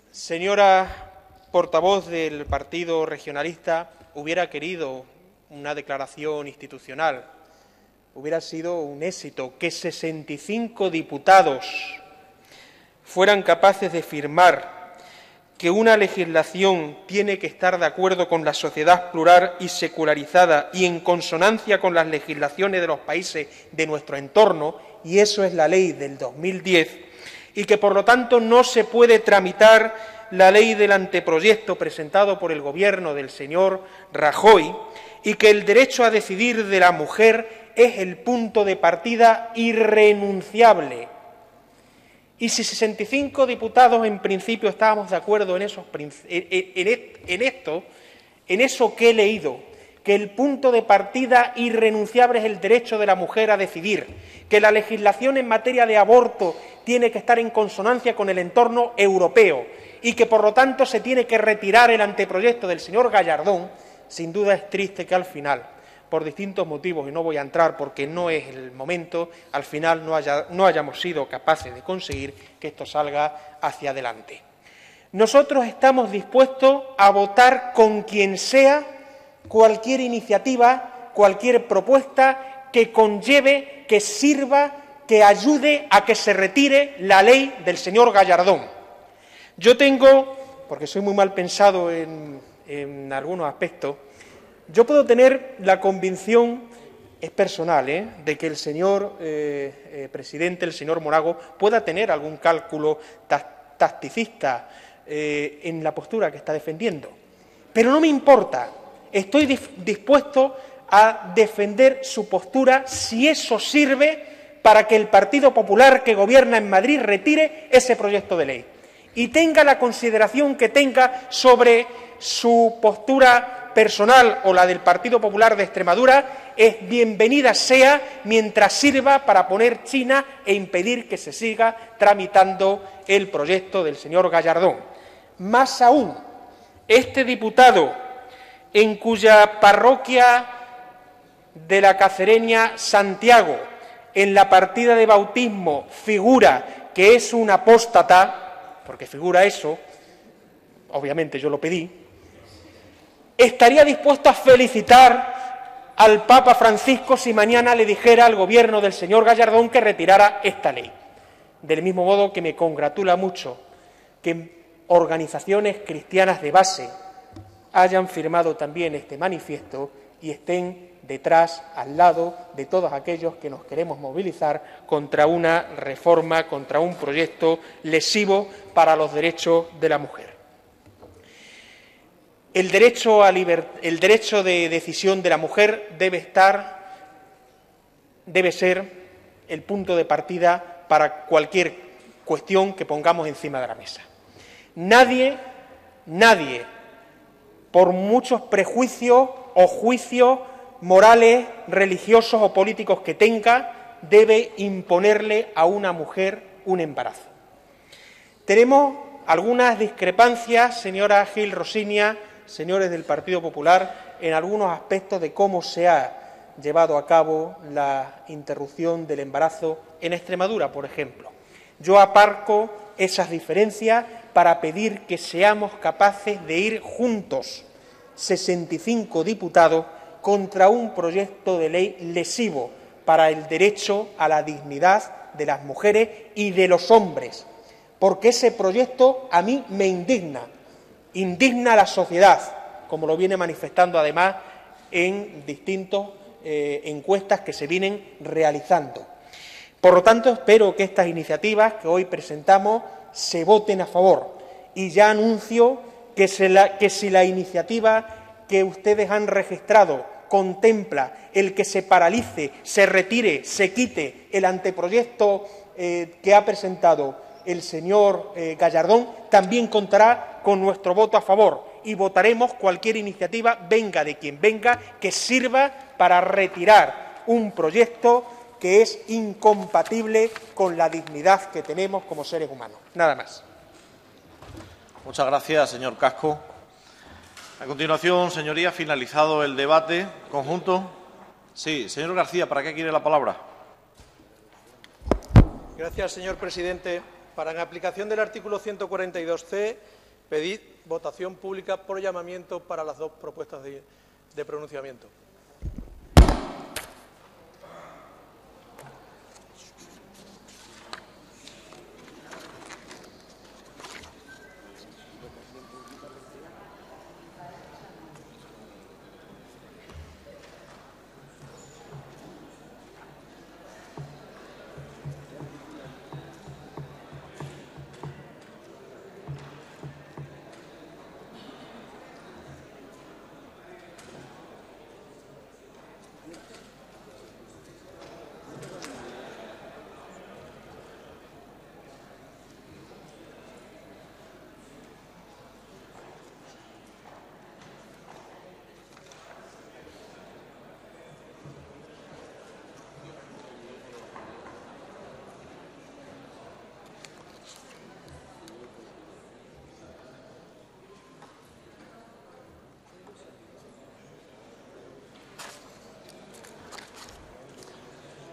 señora portavoz del Partido Regionalista, hubiera querido una declaración institucional. Hubiera sido un éxito que 65 diputados fueran capaces de firmar que una legislación tiene que estar de acuerdo con la sociedad plural y secularizada y en consonancia con las legislaciones de los países de nuestro entorno, y eso es la ley del 2010, y que, por lo tanto, no se puede tramitar la ley del anteproyecto presentado por el Gobierno del señor Rajoy, y que el derecho a decidir de la mujer es el punto de partida irrenunciable. Y si 65 diputados en principio estábamos de acuerdo en eso que he leído, que el punto de partida irrenunciable es el derecho de la mujer a decidir, que la legislación en materia de aborto tiene que estar en consonancia con el entorno europeo y que, por lo tanto, se tiene que retirar el anteproyecto del señor Gallardón, sin duda es triste que al final, por distintos motivos, y no voy a entrar porque no es el momento, al final no hayamos sido capaces de conseguir que esto salga hacia adelante. Nosotros estamos dispuestos a votar con quien sea cualquier iniciativa, cualquier propuesta que conlleve, que sirva, que ayude a que se retire la ley del señor Gallardón. Yo tengo, porque soy muy mal pensado en algunos aspectos, yo puedo tener la convicción, es personal, de que el señor presidente, el señor Monago, pueda tener algún cálculo tacticista en la postura que está defendiendo. Pero no me importa, estoy dispuesto a defender su postura si eso sirve para que el Partido Popular que gobierna en Madrid retire ese proyecto de ley y tenga la consideración que tenga sobre su postura personal o la del Partido Popular de Extremadura, es bienvenida sea mientras sirva para poner China e impedir que se siga tramitando el proyecto del señor Gallardón. Más aún, este diputado, en cuya parroquia de la Cacereña Santiago, en la partida de bautismo, figura que es un apóstata, porque figura eso, obviamente yo lo pedí, estaría dispuesto a felicitar al Papa Francisco si mañana le dijera al Gobierno del señor Gallardón que retirara esta ley. Del mismo modo que me congratula mucho que organizaciones cristianas de base hayan firmado también este manifiesto y estén detrás, al lado de todos aquellos que nos queremos movilizar contra una reforma, contra un proyecto lesivo para los derechos de la mujer. El derecho de decisión de la mujer debe ser el punto de partida para cualquier cuestión que pongamos encima de la mesa. Nadie, por muchos prejuicios o juicios morales, religiosos o políticos que tenga, debe imponerle a una mujer un embarazo. Tenemos algunas discrepancias, señora Gil Rosiña, señores del Partido Popular, en algunos aspectos de cómo se ha llevado a cabo la interrupción del embarazo en Extremadura, por ejemplo. Yo aparco esas diferencias para pedir que seamos capaces de ir juntos, 65 diputados, contra un proyecto de ley lesivo para el derecho a la dignidad de las mujeres y de los hombres, porque ese proyecto a mí me indigna a la sociedad, como lo viene manifestando además en distintas encuestas que se vienen realizando. Por lo tanto, espero que estas iniciativas que hoy presentamos se voten a favor y ya anuncio que si la iniciativa que ustedes han registrado contempla el que se paralice, se retire, se quite el anteproyecto que ha presentado el señor Gallardón, también contará con nuestro voto a favor y votaremos cualquier iniciativa, venga de quien venga, que sirva para retirar un proyecto que es incompatible con la dignidad que tenemos como seres humanos. Nada más. Muchas gracias, señor Casco. A continuación, señorías, finalizado el debate conjunto. Sí, señor García, ¿para qué quiere la palabra? Gracias, señor presidente. Para, en aplicación del artículo 142c, pedir votación pública por llamamiento para las dos propuestas de pronunciamiento.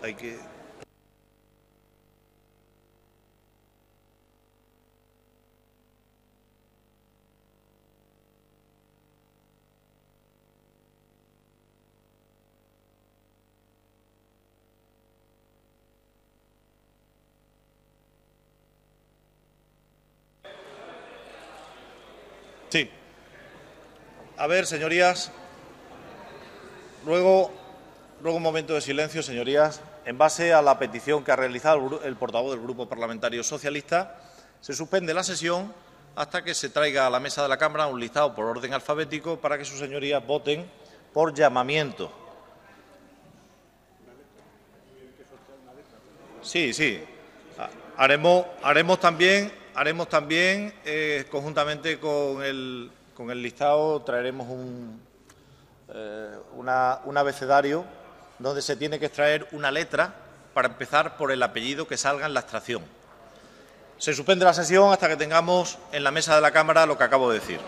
Hay que... Sí. A ver, señorías, ruego un momento de silencio, señorías. En base a la petición que ha realizado el portavoz del Grupo Parlamentario Socialista, se suspende la sesión hasta que se traiga a la mesa de la Cámara un listado por orden alfabético para que sus señorías voten por llamamiento. Sí, sí. Haremos también conjuntamente con el listado, traeremos un abecedario donde se tiene que extraer una letra para empezar por el apellido que salga en la extracción. Se suspende la sesión hasta que tengamos en la mesa de la Cámara lo que acabo de decir.